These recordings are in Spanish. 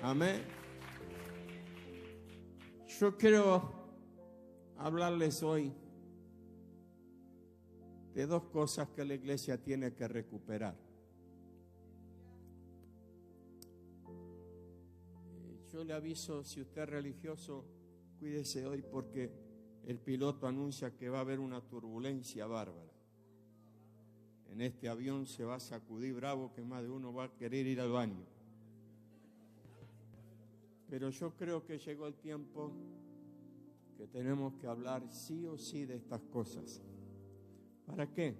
Amén. Yo quiero hablarles hoy de dos cosas que la iglesia tiene que recuperar. Yo le aviso, si usted es religioso, cuídese hoy porque el piloto anuncia que va a haber una turbulencia bárbara. En este avión se va a sacudir bravo, que más de uno va a querer ir al baño. Pero yo creo que llegó el tiempo que tenemos que hablar sí o sí de estas cosas. ¿Para qué?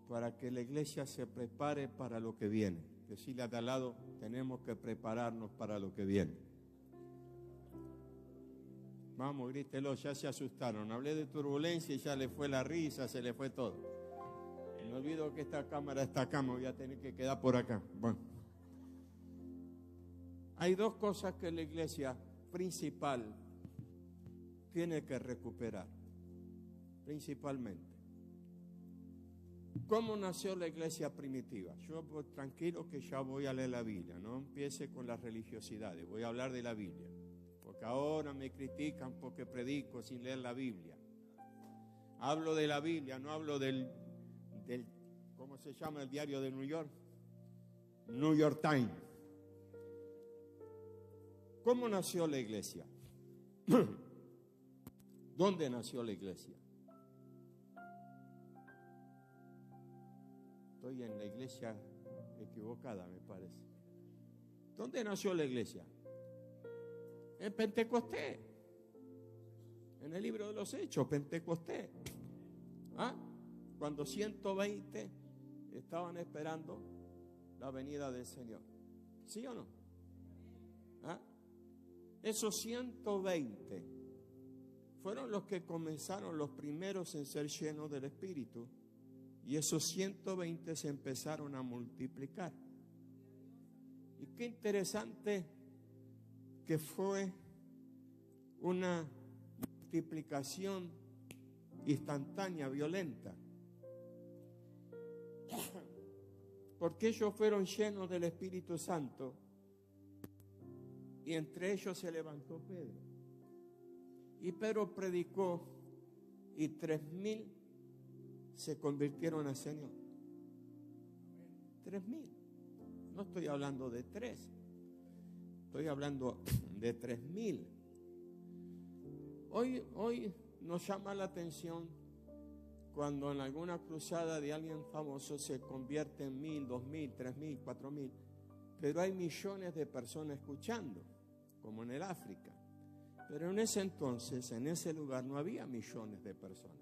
Para que la iglesia se prepare para lo que viene. Decirle de al lado, tenemos que prepararnos para lo que viene. Vamos, grítelo, ya se asustaron. Hablé de turbulencia y ya le fue la risa, se le fue todo. Me olvido que esta cámara está acá, me voy a tener que quedar por acá. Bueno, hay dos cosas que la iglesia principal tiene que recuperar, principalmente. ¿Cómo nació la iglesia primitiva? Yo tranquilo que ya voy a leer la Biblia, no empiece con las religiosidades, voy a hablar de la Biblia, porque ahora me critican porque predico sin leer la Biblia. Hablo de la Biblia, no hablo del ¿cómo se llama el diario de New York? New York Times. ¿Cómo nació la iglesia? ¿Dónde nació la iglesia? Estoy en la iglesia equivocada, me parece. ¿Dónde nació la iglesia? En Pentecostés. En el libro de los Hechos, Pentecostés. ¿Ah? Cuando 120 estaban esperando la venida del Señor. ¿Sí o no? ¿Ah? Esos 120 fueron los que comenzaron los primeros en ser llenos del Espíritu. Y esos 120 se empezaron a multiplicar. Y qué interesante que fue una multiplicación instantánea, violenta. Porque ellos fueron llenos del Espíritu Santo y entre ellos se levantó Pedro. Y Pedro predicó y 3,000 se convirtieron al Señor. 3,000. No estoy hablando de 3. Estoy hablando de 3,000. Hoy nos llama la atención cuando en alguna cruzada de alguien famoso se convierte en 1,000, 2,000, 3,000, 4,000. Pero hay millones de personas escuchando, como en el África. Pero en ese entonces, en ese lugar, no había millones de personas.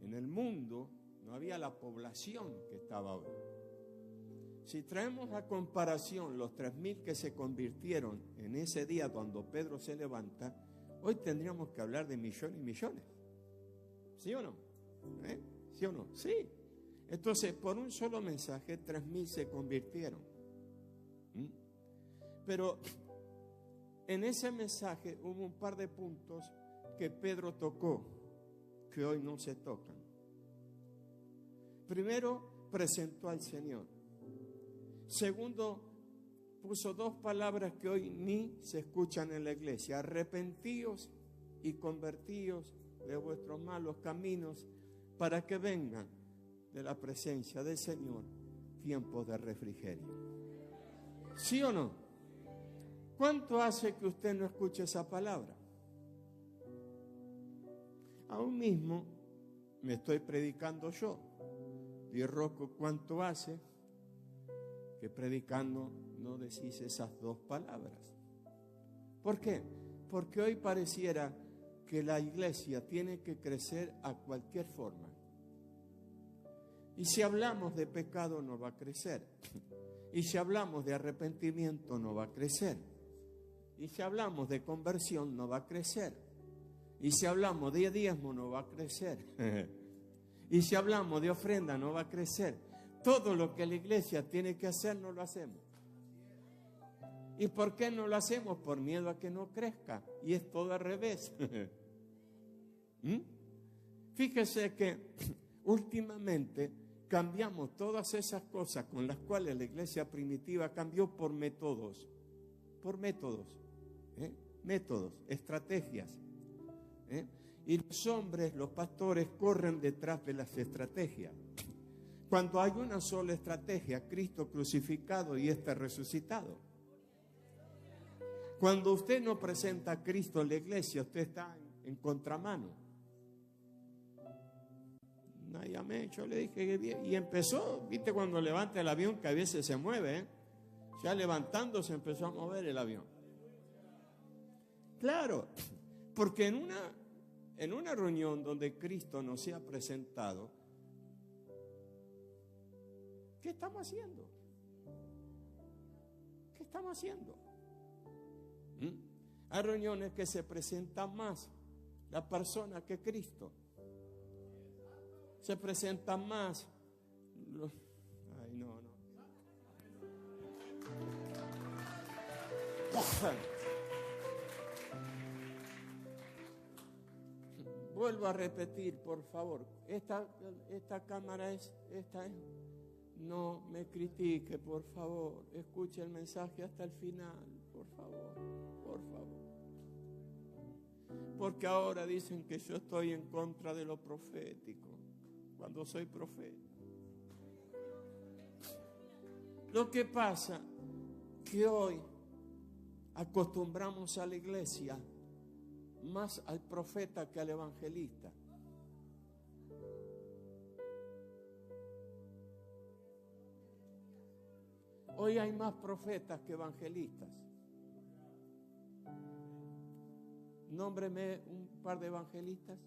En el mundo no había la población que estaba hoy. Si traemos a comparación los 3,000 que se convirtieron en ese día cuando Pedro se levanta, hoy tendríamos que hablar de millones y millones. ¿Sí o no? ¿Sí o no? Sí. Entonces, por un solo mensaje, 3,000 se convirtieron. Pero en ese mensaje hubo un par de puntos que Pedro tocó, que hoy no se tocan. Primero, presentó al Señor. Segundo, puso dos palabras que hoy ni se escuchan en la iglesia: arrepentíos y convertíos de vuestros malos caminos, para que vengan de la presencia del Señor tiempos de refrigerio. ¿Sí o no? ¿Cuánto hace que usted no escuche esa palabra? Aún mismo me estoy predicando yo. Y Rocco, ¿cuánto hace que predicando no decís esas dos palabras? ¿Por qué? Porque hoy pareciera que la iglesia tiene que crecer a cualquier forma. Y si hablamos de pecado no va a crecer. Y si hablamos de arrepentimiento no va a crecer. Y si hablamos de conversión no va a crecer. Y si hablamos de diezmo no va a crecer. Y si hablamos de ofrenda no va a crecer. Todo lo que la iglesia tiene que hacer no lo hacemos. ¿Y por qué no lo hacemos? Por miedo a que no crezca. Y es todo al revés. Fíjese que últimamente cambiamos todas esas cosas con las cuales la iglesia primitiva cambió por métodos. por métodos, métodos, estrategias. Y los hombres, los pastores, corren detrás de las estrategias. Cuando hay una sola estrategia, Cristo crucificado y resucitado. Cuando usted no presenta a Cristo en la iglesia, usted está en contramano. Ay, amén. Yo le dije que bien. Y empezó, viste, cuando levanta el avión, que a veces se mueve, ya levantando se empezó a mover el avión. Claro, porque en una reunión donde Cristo nos sea presentado, ¿qué estamos haciendo? ¿Qué estamos haciendo? Hay reuniones que se presentan más la persona que Cristo. Se presentan más. Ay, no. Vuelvo a repetir, por favor. Esta cámara es. No me critique, por favor. Escuche el mensaje hasta el final, por favor. Por favor. Porque ahora dicen que yo estoy en contra de lo profético, cuando soy profeta. Lo que pasa que hoy acostumbramos a la iglesia más al profeta que al evangelista. Hoy hay más profetas que evangelistas. Nómbreme un par de evangelistas.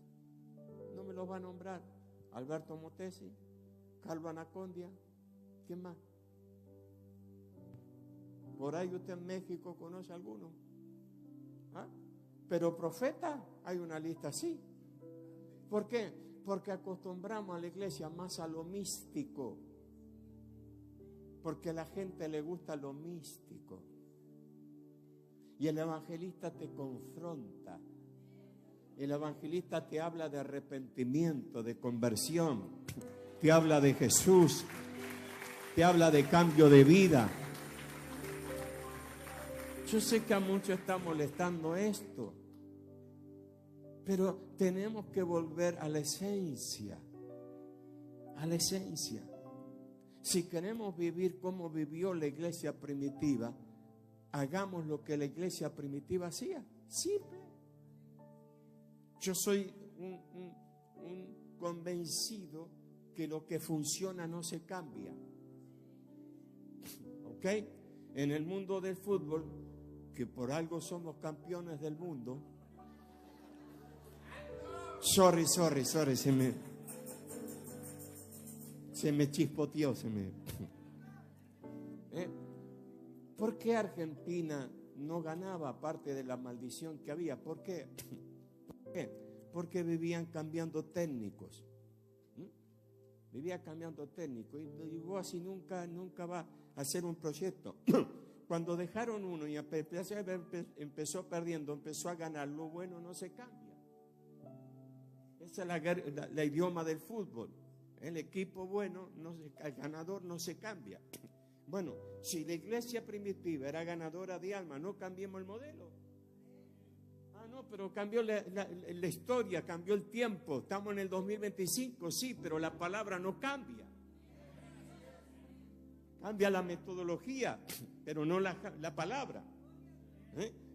No me los va a nombrar. Alberto Motesi, Calvo Anacondia. ¿Quién más? Por ahí usted en México conoce alguno. ¿Ah? Pero profeta hay una lista así. ¿Por qué? Porque acostumbramos a la iglesia más a lo místico. Porque a la gente le gusta lo místico. Y el evangelista te confronta. El evangelista te habla de arrepentimiento, de conversión. Te habla de Jesús. Te habla de cambio de vida. Yo sé que a muchos está molestando esto. Pero tenemos que volver a la esencia. A la esencia. Si queremos vivir como vivió la iglesia primitiva, hagamos lo que la iglesia primitiva hacía. Simple. Yo soy un convencido que lo que funciona no se cambia. ¿Ok? En el mundo del fútbol, que por algo somos campeones del mundo. Sorry, se me chispoteó, ¿Por qué Argentina no ganaba aparte de la maldición que había? ¿Por qué? Porque vivían cambiando técnicos. Vivía cambiando técnicos. Y vos así nunca va a hacer un proyecto. Cuando dejaron uno y empezó perdiendo, empezó a ganar, lo bueno no se cambia. Esa es la idioma del fútbol. El equipo bueno, el ganador no se cambia. Bueno, si la iglesia primitiva era ganadora de alma, no cambiemos el modelo. Ah, no, pero cambió la historia, cambió el tiempo. Estamos en el 2025, sí, pero la palabra no cambia. Cambia la metodología, pero no la palabra.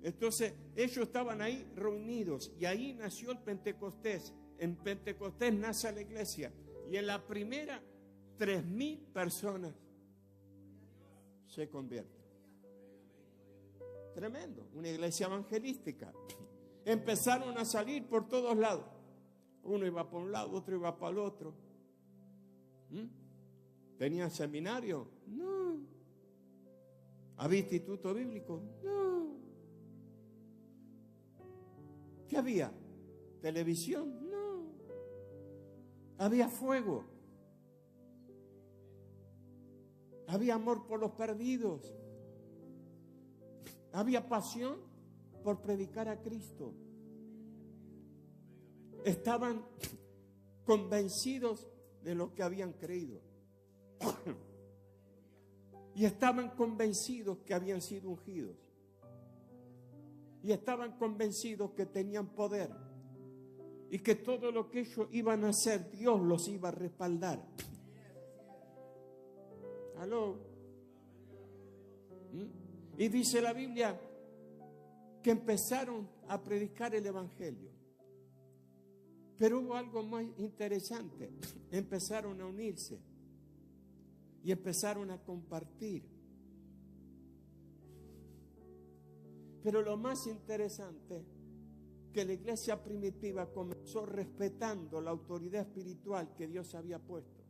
Entonces, ellos estaban ahí reunidos y ahí nació el Pentecostés. En Pentecostés nace la iglesia. Y en la primera, 3,000 personas se convierten. Tremendo, una iglesia evangelística. Empezaron a salir por todos lados. Uno iba por un lado, otro iba para el otro. ¿Tenían seminario? No. ¿Había instituto bíblico? No. ¿Qué había? ¿Televisión? No. Había fuego. Había amor por los perdidos. Había pasión por predicar a Cristo. Estaban convencidos de lo que habían creído. Y estaban convencidos que habían sido ungidos. y estaban convencidos que tenían poder y que todo lo que ellos iban a hacer, Dios los iba a respaldar. ¿Aló? Y dice la Biblia que empezaron a predicar el Evangelio. Pero hubo algo más interesante. Empezaron a unirse y empezaron a compartir. Pero lo más interesante, que la iglesia primitiva comenzó respetando la autoridad espiritual que Dios había puesto.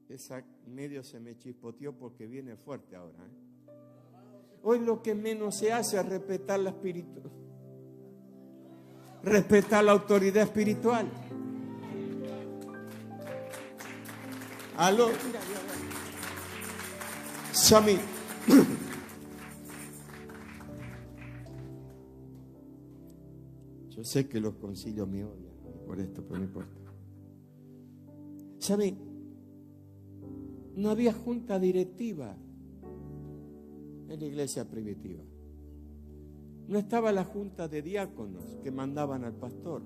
Esa medio se me chispoteó porque viene fuerte ahora. Hoy lo que menos se hace es respetar la respetar la autoridad espiritual. Aló, Sammy. Yo sé que los concilios me odian por esto, pero no importa. Sammy, no había junta directiva en la iglesia primitiva. No estaba la junta de diáconos que mandaban al pastor.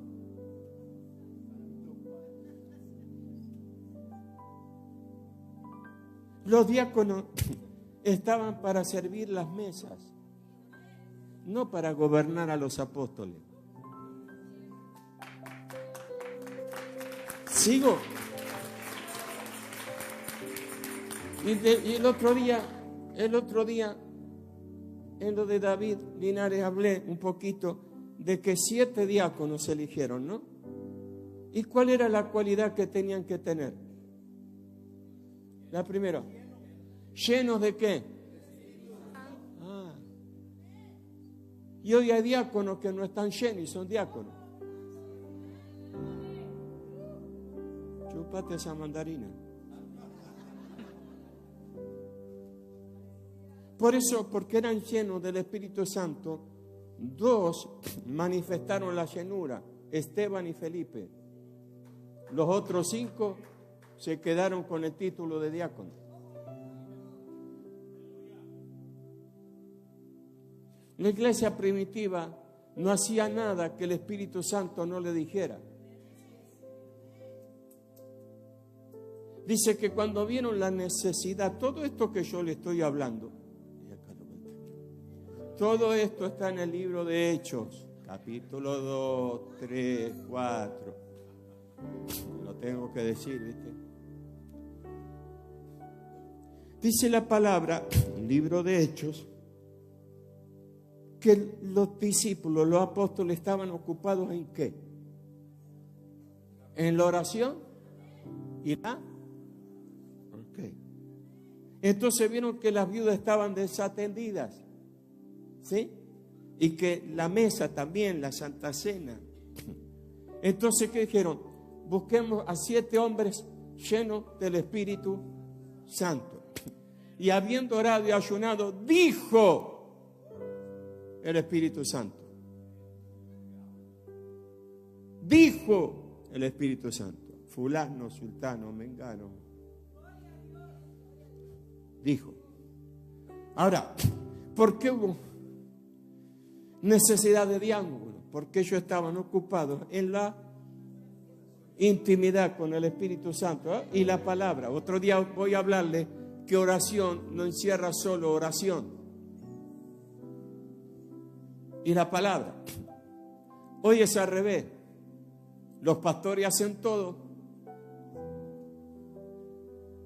Los diáconos estaban para servir las mesas, no para gobernar a los apóstoles. Sigo. Y el otro día, en lo de David Linares, hablé un poquito de que 7 diáconos se eligieron, ¿no? ¿Y cuál era la cualidad que tenían que tener? La primera, ¿llenos de qué? Y hoy hay diáconos que no están llenos y son diáconos. Chúpate esa mandarina. Por eso, porque eran llenos del Espíritu Santo, 2 manifestaron la llenura, Esteban y Felipe. Los otros 5 se quedaron con el título de diácono. La iglesia primitiva no hacía nada que el Espíritu Santo no le dijera. Dice que cuando vieron la necesidad, todo esto que yo le estoy hablando, todo esto está en el libro de Hechos, capítulo 2, 3, 4. Lo tengo que decir, ¿viste? Dice la palabra, el libro de Hechos, que los discípulos, los apóstoles estaban ocupados ¿en qué? En la oración y la... Okay. Entonces vieron que las viudas estaban desatendidas, ¿sí? Y que la mesa también, la Santa Cena. Entonces, ¿qué dijeron? Busquemos a 7 hombres llenos del Espíritu Santo. Y habiendo orado y ayunado, dijo el Espíritu Santo. Dijo el Espíritu Santo. Fulano, sultano, mengano. Dijo. Ahora, ¿por qué hubo necesidad de diálogo? Porque ellos estaban ocupados en la intimidad con el Espíritu Santo, ¿eh? Y la palabra. Otro día voy a hablarle que oración no encierra solo oración y la palabra. Hoy es al revés. Los pastores hacen todo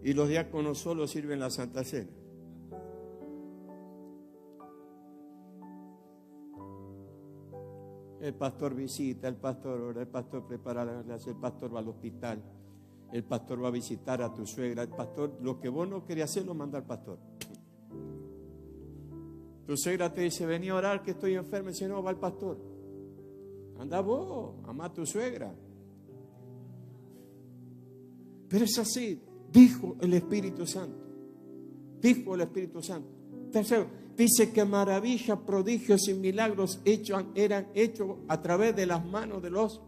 y los diáconos solo sirven la Santa Cena. El pastor visita, el pastor ora, el pastor prepara la clase, el pastor va al hospital, el pastor va a visitar a tu suegra, el pastor, lo que vos no querías hacer lo manda al pastor. Tu suegra te dice, vení a orar que estoy enfermo, y dice, no, va el pastor. Anda vos, amá a tu suegra. Pero es así, dijo el Espíritu Santo. Dijo el Espíritu Santo. Tercero, dice que maravillas, prodigios y milagros eran hechos a través de las manos de los.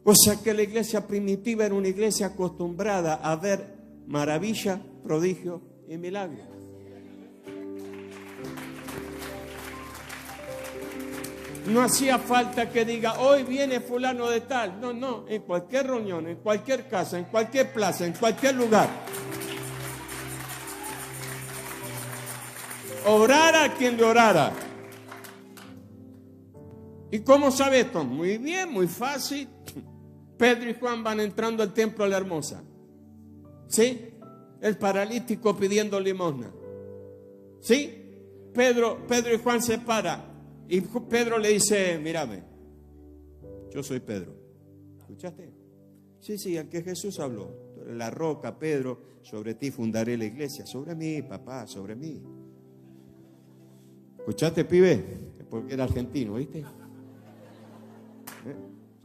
O sea que la iglesia primitiva era una iglesia acostumbrada a ver maravillas, prodigios y milagros. No hacía falta que diga, hoy viene fulano de tal. No, no, en cualquier reunión, en cualquier casa, en cualquier plaza, en cualquier lugar. Orara a quien le orara. ¿Y cómo sabe esto? Muy bien, muy fácil. Pedro y Juan van entrando al templo de la Hermosa. ¿Sí? El paralítico pidiendo limosna. ¿Sí? Pedro y Juan se paran. Y Pedro le dice, mírame, yo soy Pedro. ¿Escuchaste? Sí, sí, al que Jesús habló. La roca, Pedro, sobre ti fundaré la iglesia. Sobre mí, papá, sobre mí. ¿Escuchaste, pibe? Porque era argentino, ¿viste?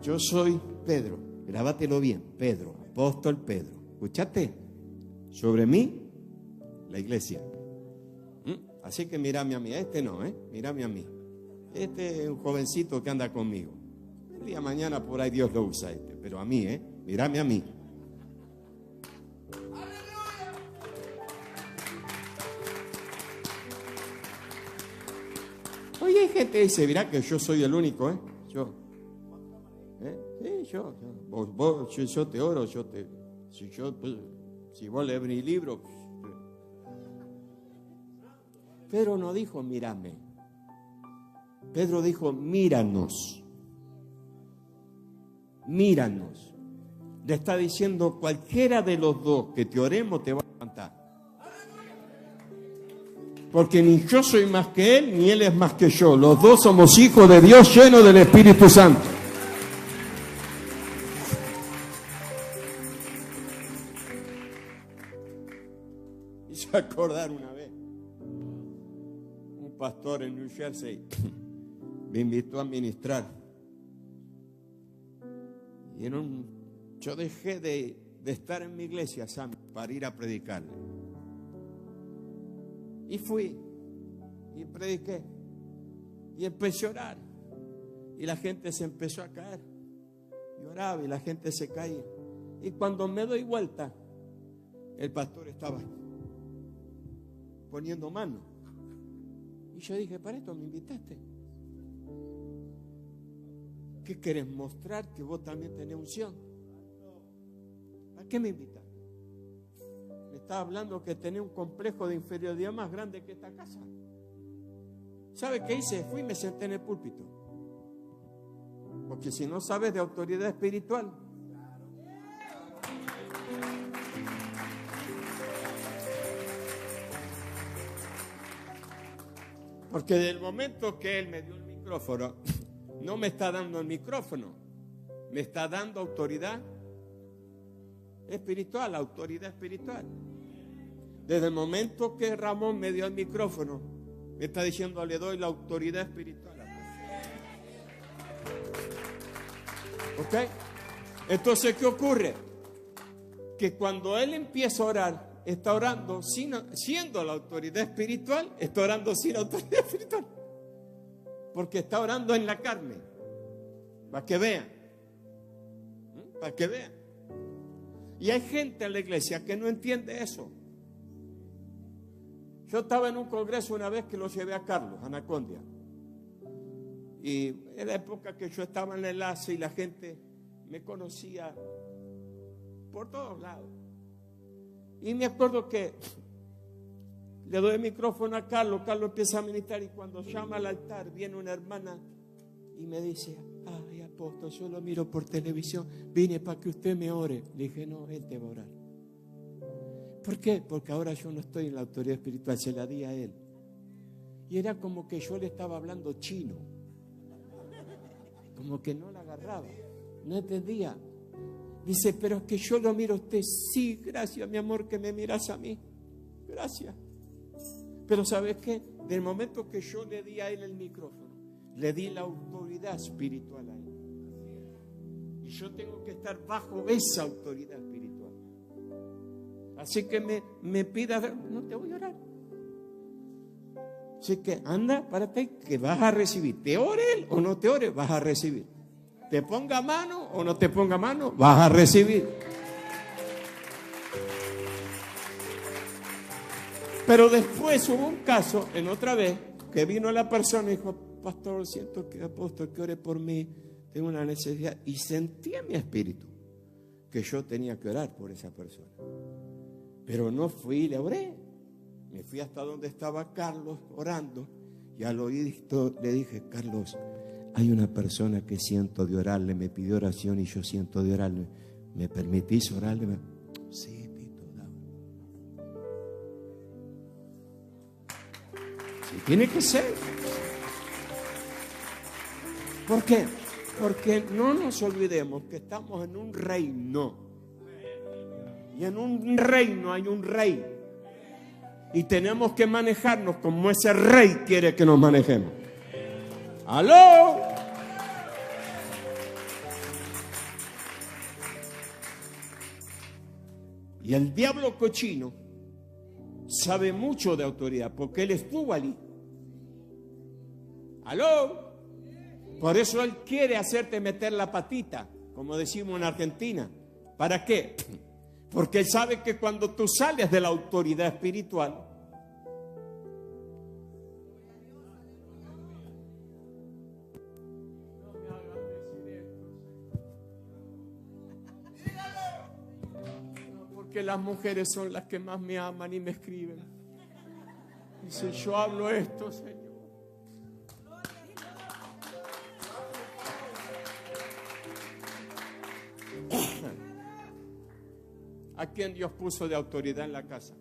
Yo soy Pedro. Grábatelo bien, Pedro, apóstol Pedro. ¿Escuchaste? Sobre mí, la iglesia. Así que mírame a mí. Este no, mírame a mí. Este es un jovencito que anda conmigo. El día de mañana por ahí Dios lo usa pero a mí, mírame a mí. Oye, hay gente que dice, mirá que yo soy el único, yo. Sí, yo. Yo te oro, si vos lees mi libro. Pedro no dijo, mírame. Pedro dijo, míranos. Míranos. Le está diciendo, cualquiera de los dos que te oremos te va a levantar. Porque ni yo soy más que él, ni él es más que yo. Los dos somos hijos de Dios llenos del Espíritu Santo. Hizo acordar una vez. Un pastor en New Jersey me invitó a ministrar. Y yo dejé de estar en mi iglesia, Sam, para ir a predicarle. Y fui, y prediqué, y empecé a orar. Y la gente se empezó a caer. Y oraba, y la gente se caía. Y cuando me doy vuelta, el pastor estaba poniendo mano. Y yo dije, para esto me invitaste. ¿Qué querés mostrar? Que vos también tenés unción. ¿A qué me invitas? Me estaba hablando que tenía un complejo de inferioridad más grande que esta casa. ¿Sabe qué hice? Fui y me senté en el púlpito. Porque si no sabes de autoridad espiritual. Porque del momento que él me dio el micrófono, no me está dando el micrófono, me está dando autoridad espiritual, autoridad espiritual. Desde el momento que Ramón me dio el micrófono, me está diciendo, le doy la autoridad espiritual. ¿Ok? Entonces, ¿qué ocurre? Que cuando él empieza a orar, está orando siendo la autoridad espiritual, está orando sin autoridad espiritual. Porque está orando en la carne. Para que vean. Para que vean. Y hay gente en la iglesia que no entiende eso. Yo estaba en un congreso una vez que lo llevé a Carlos, Anacondia. Y en la época que yo estaba en el enlace y la gente me conocía por todos lados. Y me acuerdo que le doy el micrófono a Carlos empieza a ministrar y cuando llama al altar viene una hermana y me dice, ay apóstol, yo lo miro por televisión, vine para que usted me ore. Le dije, no, él te va a orar. ¿Por qué? Porque ahora yo no estoy en la autoridad espiritual, se la di a él. Y era como que yo le estaba hablando chino, como que no la agarraba, no entendía. Dice, pero es que yo lo miro a usted. Sí, gracias mi amor que me miras a mí, gracias. Pero ¿sabes qué? Del momento que yo le di a él el micrófono, le di la autoridad espiritual a él. Y yo tengo que estar bajo esa autoridad espiritual. Así que me pida, no te voy a orar. Así que anda, párate, que vas a recibir. Te ore él o no te ore, vas a recibir. Te ponga mano o no te ponga mano, vas a recibir. Pero después hubo un caso, en otra vez, que vino la persona y dijo: pastor, siento que apóstol, que ore por mí, tengo una necesidad. Y sentí en mi espíritu que yo tenía que orar por esa persona. Pero no fui y le oré. Me fui hasta donde estaba Carlos orando y al oído le dije: Carlos, hay una persona que siento de orarle, me pidió oración y yo siento de orarle. ¿Me permitís orarle? Sí, Tito, dame. Sí, tiene que ser. ¿Por qué? Porque no nos olvidemos que estamos en un reino. Y en un reino hay un rey. Y tenemos que manejarnos como ese rey quiere que nos manejemos. ¡Aló! Y el diablo cochino sabe mucho de autoridad porque él estuvo allí. ¡Aló! Por eso él quiere hacerte meter la patita, como decimos en Argentina. ¿Para qué? Porque él sabe que cuando tú sales de la autoridad espiritual, porque las mujeres son las que más me aman y me escriben. Dice: yo hablo esto, Señor. ¿A quién Dios puso de autoridad en la casa?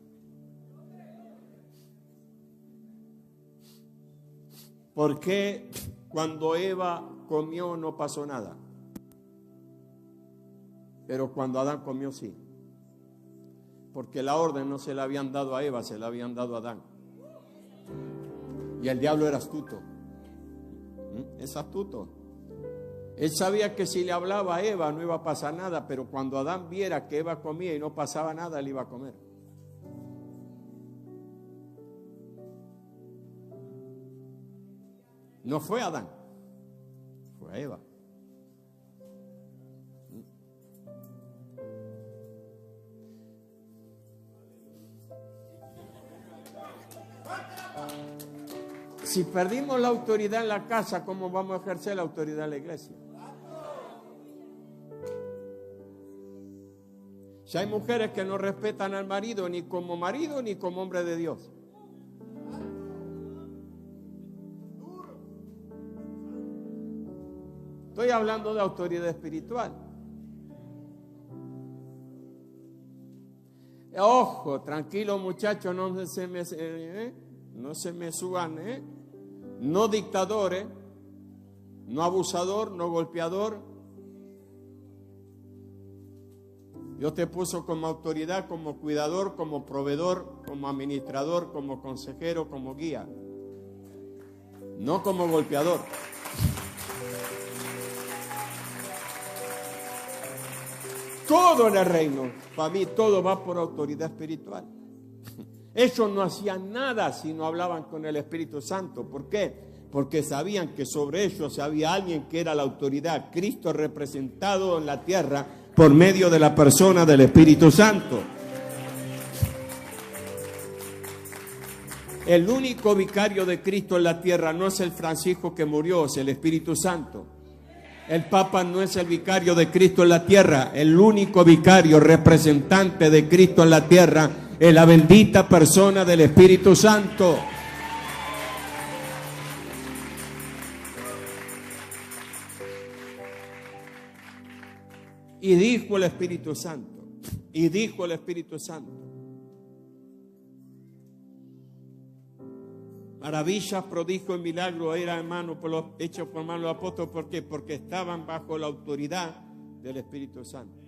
¿Por qué cuando Eva comió no pasó nada? Pero cuando Adán comió sí. Porque la orden no se la habían dado a Eva, se la habían dado a Adán. Y el diablo era astuto. Es astuto. Él sabía que si le hablaba a Eva no iba a pasar nada, pero cuando Adán viera que Eva comía y no pasaba nada, él iba a comer. No fue Adán, fue a Eva. Si perdimos la autoridad en la casa, ¿cómo vamos a ejercer la autoridad en la iglesia? Si hay mujeres que no respetan al marido ni como hombre de Dios. Estoy hablando de autoridad espiritual. Ojo, tranquilo muchachos, no se me suban, no dictadores, no abusador, no golpeador. Dios te puso como autoridad, como cuidador, como proveedor, como administrador, como consejero, como guía. No como golpeador. Todo en el reino, para mí todo va por autoridad espiritual. Ellos no hacían nada si no hablaban con el Espíritu Santo. ¿Por qué? Porque sabían que sobre ellos había alguien que era la autoridad, Cristo representado en la tierra por medio de la persona del Espíritu Santo. El único vicario de Cristo en la tierra no es el Francisco que murió, es el Espíritu Santo. El Papa no es el vicario de Cristo en la tierra. El único vicario representante de Cristo en la tierra es la bendita persona del Espíritu Santo. Y dijo el Espíritu Santo. Y dijo el Espíritu Santo. Maravillas, prodigios y milagros eran hechos por manos de los apóstoles. ¿Por qué? Porque estaban bajo la autoridad del Espíritu Santo.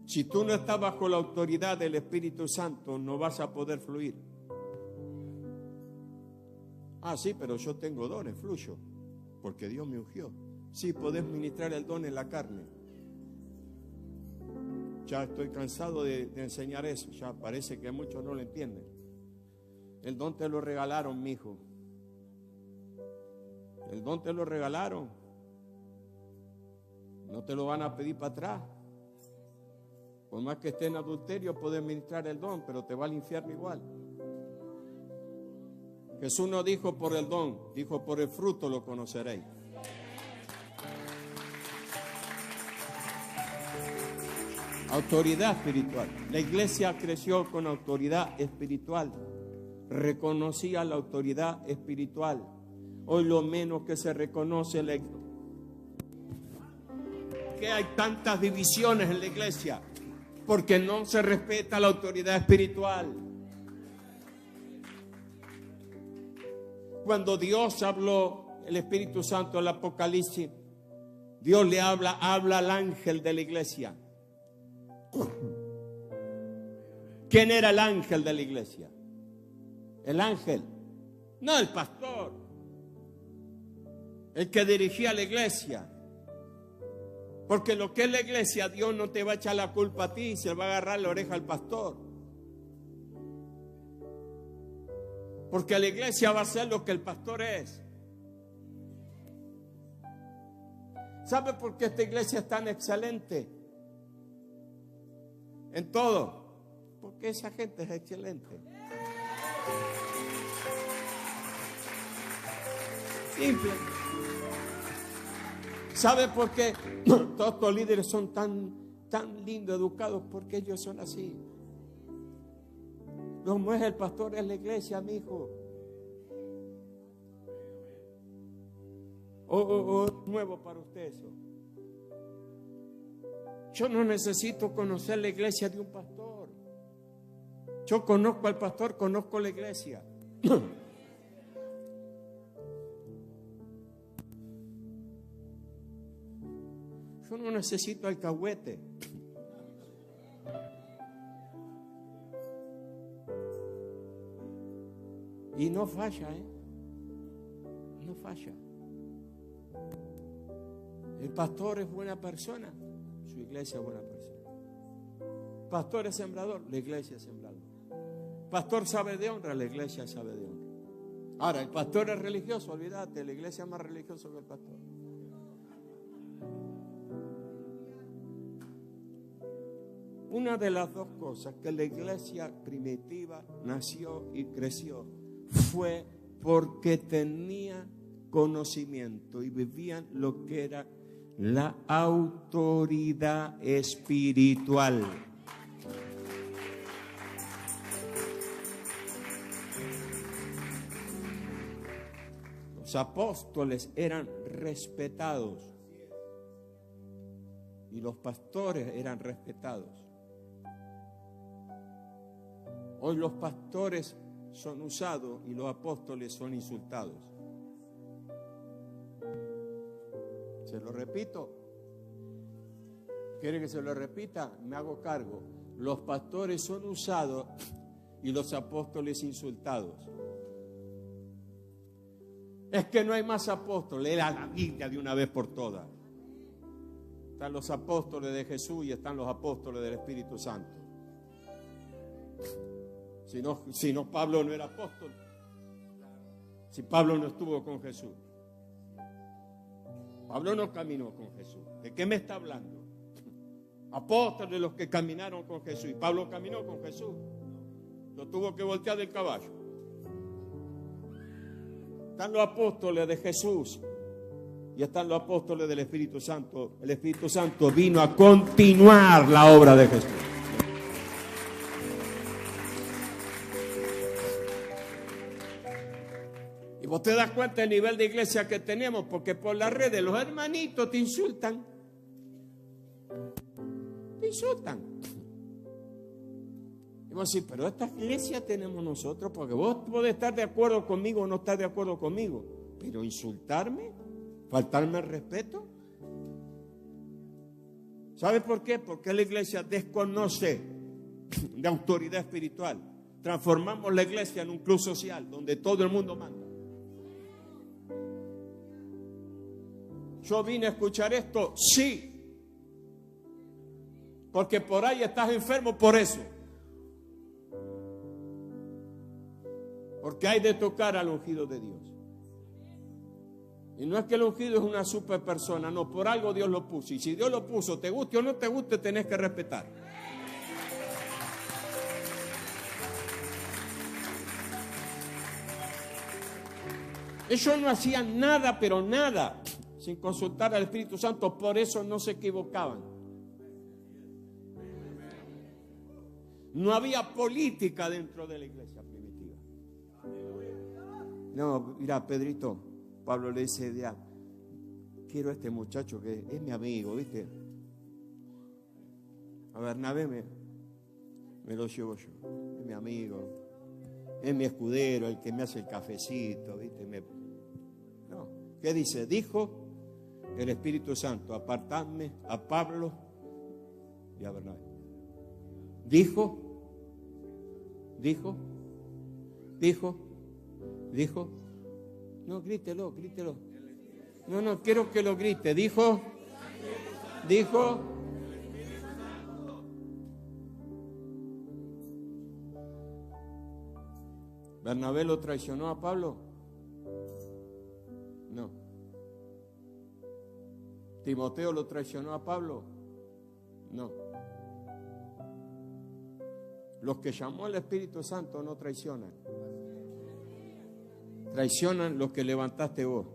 Si tú no estás bajo la autoridad del Espíritu Santo, no vas a poder fluir. Ah, sí, pero yo tengo dones, fluyo, porque Dios me ungió. Sí, podés ministrar el don en la carne. Ya estoy cansado de enseñar eso. Ya parece que muchos no lo entienden. El don te lo regalaron, mijo. El don te lo regalaron. No te lo van a pedir para atrás. Por más que esté en adulterio, puede ministrar el don, pero te va al infierno igual. Jesús no dijo por el don, dijo por el fruto lo conoceréis. Autoridad espiritual. La iglesia creció con autoridad espiritual. Reconocía la autoridad espiritual. Hoy lo menos que se reconoce la iglesia. ¿Por qué hay tantas divisiones en la iglesia? Porque no se respeta la autoridad espiritual. Cuando Dios habló, el Espíritu Santo al Apocalipsis, Dios le habla al ángel de la iglesia. ¿Quién era el ángel de la iglesia? El ángel, no el pastor, el que dirigía la iglesia. Porque lo que es la iglesia, Dios no te va a echar la culpa a ti, se le va a agarrar la oreja al pastor. Porque la iglesia va a ser lo que el pastor es. ¿Sabe por qué esta iglesia es tan excelente? En todo. Porque esa gente es excelente. Simple. ¿Sabe por qué todos estos líderes son tan lindos, educados? Porque ellos son así. No es el pastor, es la iglesia, mi hijo. O nuevo para usted eso. Yo no necesito conocer la iglesia de un pastor. Yo conozco al pastor, conozco la iglesia. Yo no necesito alcahuete. Y no falla, no falla. El pastor es buena persona, su iglesia es buena persona. Pastor es sembrador, la iglesia es sembrador. Pastor sabe de honra, la iglesia sabe de honra. Ahora, el pastor es religioso, olvídate, la iglesia es más religiosa que el pastor. Una de las dos cosas que la iglesia primitiva nació y creció fue porque tenía conocimiento y vivían lo que era la autoridad espiritual. Los apóstoles eran respetados y los pastores eran respetados. Hoy los pastores son usados y los apóstoles son insultados. Se lo repito. ¿Quiere que se lo repita? Me hago cargo. Los pastores son usados y los apóstoles insultados. Es que no hay más apóstoles. Era la Biblia de una vez por todas. Están los apóstoles de Jesús y están los apóstoles del Espíritu Santo. Si no, Pablo no era apóstol. Si Pablo no estuvo con Jesús. Pablo no caminó con Jesús. ¿De qué me está hablando? Apóstoles de los que caminaron con Jesús. Y Pablo caminó con Jesús. Lo tuvo que voltear del caballo. Están los apóstoles de Jesús y están los apóstoles del Espíritu Santo. El Espíritu Santo vino a continuar la obra de Jesús. Y vos te das cuenta del nivel de iglesia que tenemos, porque por las redes los hermanitos te insultan. Te insultan. Y vos decís, pero esta iglesia tenemos nosotros, porque vos podés estar de acuerdo conmigo o no estar de acuerdo conmigo, pero insultarme, faltarme el respeto. ¿Sabe por qué? Porque la iglesia desconoce de autoridad espiritual. Transformamos la iglesia en un club social donde todo el mundo manda. Yo vine a escuchar esto, sí, porque por ahí estás enfermo por eso, porque hay de tocar al ungido de Dios. Y no es que el ungido es una super persona, no, por algo Dios lo puso, y si Dios lo puso, te guste o no te guste, tenés que respetar. Ellos no hacían nada, pero nada, sin consultar al Espíritu Santo. Por eso no se equivocaban. No había política dentro de la iglesia primitiva. No, mira, Pedrito, Pablo le dice, ya, quiero a este muchacho que es mi amigo, ¿viste? A Bernabé me lo llevo yo. Es mi amigo, es mi escudero, el que me hace el cafecito, ¿viste? No, ¿qué dice? Dijo el Espíritu Santo, apartadme a Pablo y a Bernabé. Dijo. No, grítelo. No, quiero que lo grite. Dijo. ¿Bernabé lo traicionó a Pablo? No. ¿Timoteo lo traicionó a Pablo? No. Los que llamó el Espíritu Santo no traicionan. Traicionan los que levantaste vos.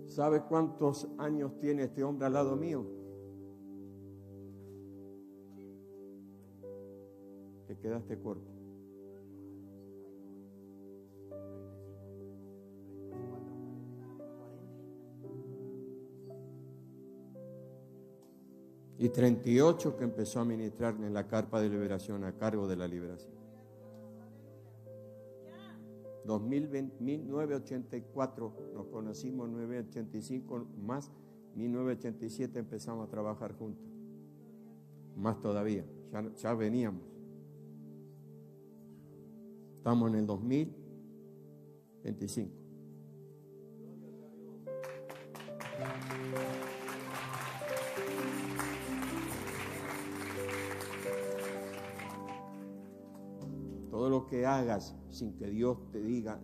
¿Sabe cuántos años tiene este hombre al lado mío? Te quedaste corto. Y 38 que empezó a ministrar en la carpa de liberación a cargo de la liberación. 1984 nos conocimos, 1985 más, 1987 empezamos a trabajar juntos. Más todavía, ya veníamos. Estamos en el 2025. Todo lo que hagas sin que Dios te diga,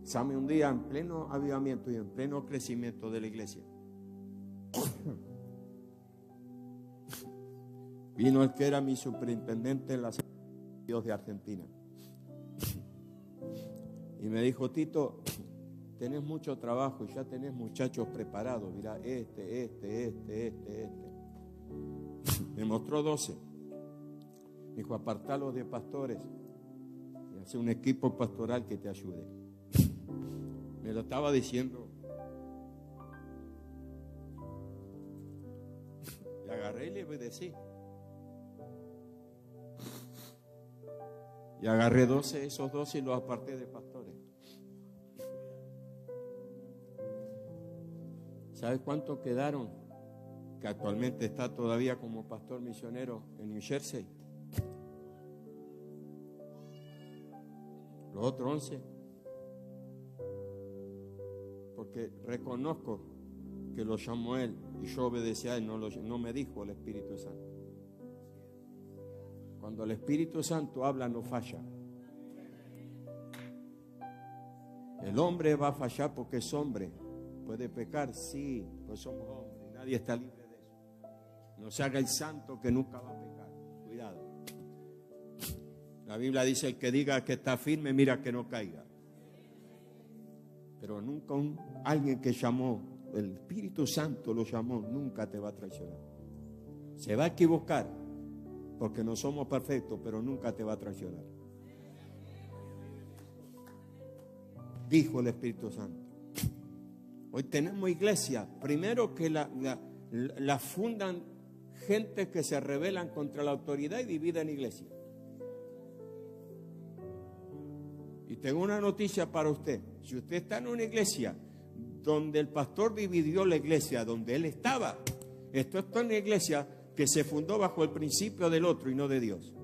Sabe, un día en pleno avivamiento y en pleno crecimiento de la iglesia, vino el que era mi superintendente en la Dios de Argentina y me dijo: Tito, tenés mucho trabajo y ya tenés muchachos preparados, mirá, este. Me mostró 12. Me dijo: apartalos de pastores y hace un equipo pastoral que te ayude. Me lo estaba diciendo. Le agarré y le obedecí. Y agarré esos 12 y los aparté de pastores. ¿Sabes cuántos quedaron? Que actualmente está todavía como pastor misionero en New Jersey. Los otros 11. Porque reconozco que lo llamó él y yo obedecí a él, no me dijo el Espíritu Santo. Cuando el Espíritu Santo habla, no falla. El hombre va a fallar porque es hombre. ¿Puede pecar? Sí, pues somos hombres. Nadie está libre de eso. No se haga el santo que nunca va a pecar. Cuidado. La Biblia dice: el que diga que está firme, mira que no caiga. Pero nunca alguien que llamó, el Espíritu Santo lo llamó, nunca te va a traicionar. Se va a equivocar, porque no somos perfectos, pero nunca te va a traicionar. Dijo el Espíritu Santo. Hoy tenemos iglesia, primero que la fundan gente que se rebelan contra la autoridad y dividen iglesia. Y tengo una noticia para usted. Si usted está en una iglesia donde el pastor dividió la iglesia donde él estaba, esto está en una iglesia que se fundó bajo el principio del otro y no de Dios.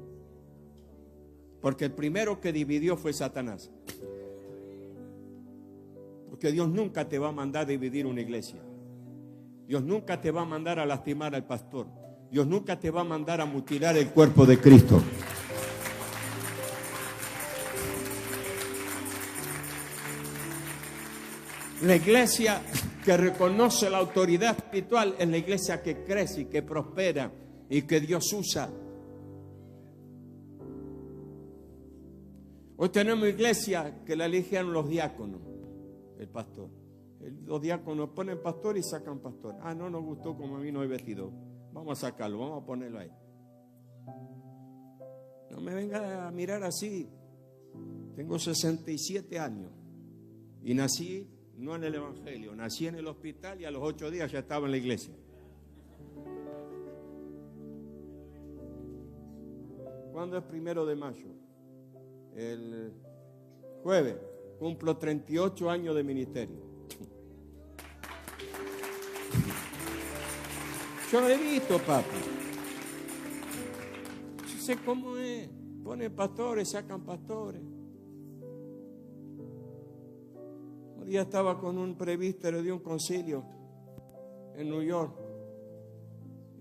Porque el primero que dividió fue Satanás. Porque Dios nunca te va a mandar a dividir una iglesia. Dios nunca te va a mandar a lastimar al pastor. Dios nunca te va a mandar a mutilar el cuerpo de Cristo. La iglesia que reconoce la autoridad espiritual es la iglesia que crece y que prospera y que Dios usa. Hoy tenemos iglesia que la eligieron los diáconos, el pastor. Los diáconos ponen pastor y sacan pastor. Ah, no nos gustó como vino hoy vestido. Vamos a sacarlo, vamos a ponerlo ahí. No me venga a mirar así. Tengo 67 años y nací no en el evangelio, nací en el hospital y a los 8 días ya estaba en la iglesia. ¿Cuándo es 1 de mayo? El jueves. Cumplo 38 años de ministerio. Yo he visto, papi. Yo sé cómo es. Ponen pastores, sacan pastores. Un día estaba con un presbítero de un concilio en New York.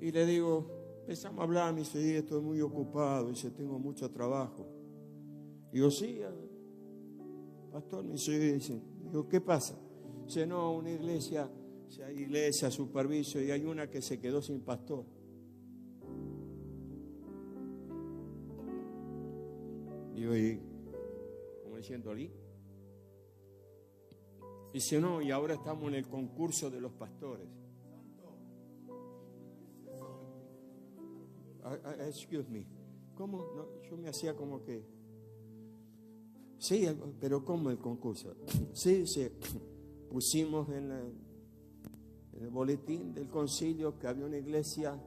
Y le digo, empezamos a hablar, me dice, sí, estoy muy ocupado. Dice, tengo mucho trabajo. Digo, sí, pastor, me dice, digo, ¿qué pasa? Dice, no, una iglesia, hay iglesia, superviso, y hay una que se quedó sin pastor. Digo, ¿y cómo diciendo allí? Dice, no, y ahora estamos en el concurso de los pastores. Excuse me. ¿Cómo? No, yo me hacía como que... Sí, pero ¿cómo el concurso? Sí, pusimos en el boletín del concilio que había una iglesia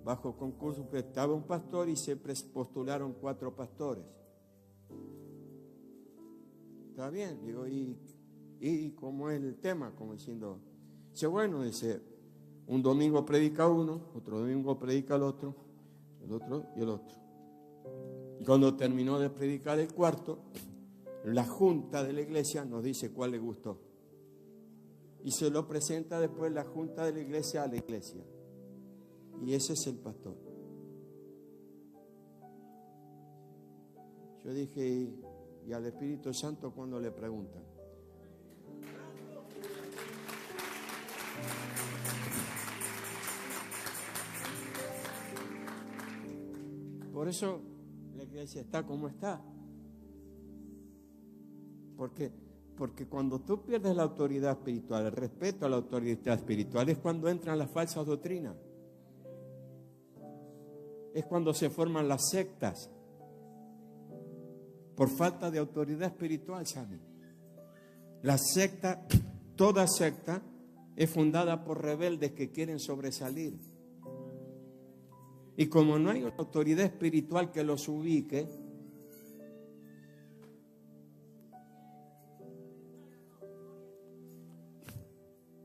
bajo concurso, que estaba un pastor y se postularon 4 pastores. Está bien, digo, ¿y cómo es el tema? Como diciendo, dice, bueno, dice, un domingo predica uno, otro domingo predica el otro y el otro. Y cuando terminó de predicar el cuarto, la junta de la iglesia nos dice cuál le gustó. Y se lo presenta después la junta de la iglesia a la iglesia. Y ese es el pastor. Yo dije, ¿y al Espíritu Santo cuando le preguntan? Por eso la iglesia está como está. Porque cuando tú pierdes la autoridad espiritual, el respeto a la autoridad espiritual, es cuando entran las falsas doctrinas. Es cuando se forman las sectas. Por falta de autoridad espiritual, ¿saben? La secta, toda secta, es fundada por rebeldes que quieren sobresalir. Y como no hay una autoridad espiritual que los ubique,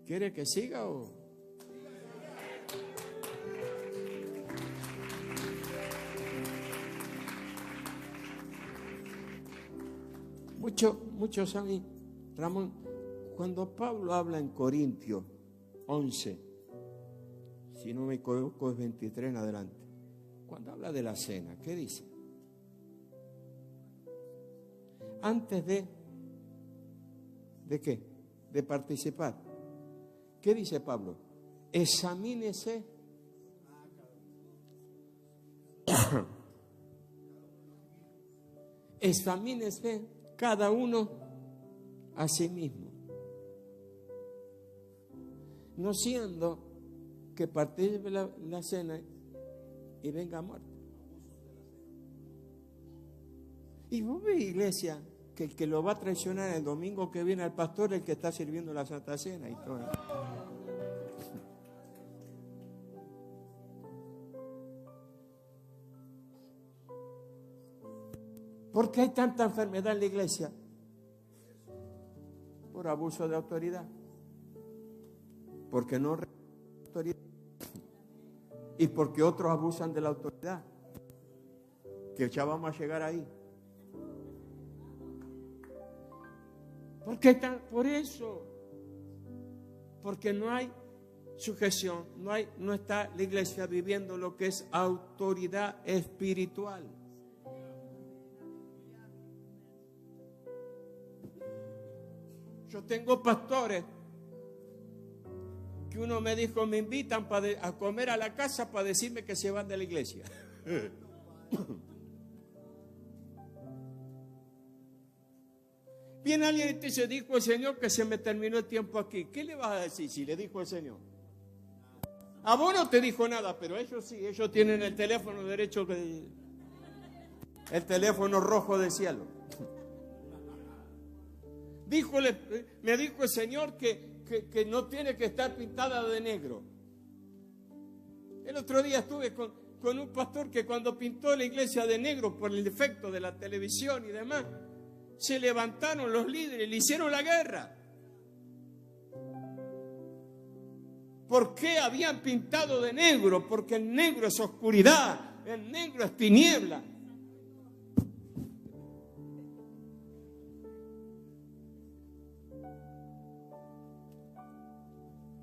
¿quiere que siga o...? Muchos saben, Ramón, cuando Pablo habla en Corintios 11, si no me equivoco es 23 en adelante, cuando habla de la cena, ¿qué dice? Antes ¿de qué? De participar. ¿Qué dice Pablo? Examínese. Examínese cada uno a sí mismo. No siendo que participe la cena y venga muerto. Y vos ves, iglesia, que el que lo va a traicionar el domingo que viene al pastor es el que está sirviendo la Santa Cena y todo. ¿Por qué hay tanta enfermedad en la iglesia? Por abuso de autoridad. Porque no autoridad. Y porque otros abusan de la autoridad. Que ya vamos a llegar ahí. Por eso. Porque no hay sujeción, no está la iglesia viviendo lo que es autoridad espiritual. Yo tengo pastores que uno me dijo, me invitan a comer a la casa para decirme que se van de la iglesia. Viene alguien y te dice, dijo el Señor que se me terminó el tiempo aquí. ¿Qué le vas a decir si le dijo el Señor? A vos no te dijo nada, pero ellos sí, ellos tienen el teléfono derecho, el teléfono rojo del cielo. Me dijo el Señor que no tiene que estar pintada de negro. El otro día estuve con un pastor que cuando pintó la iglesia de negro por el efecto de la televisión y demás, se levantaron los líderes, le hicieron la guerra. ¿Por qué habían pintado de negro? Porque el negro es oscuridad, el negro es tiniebla.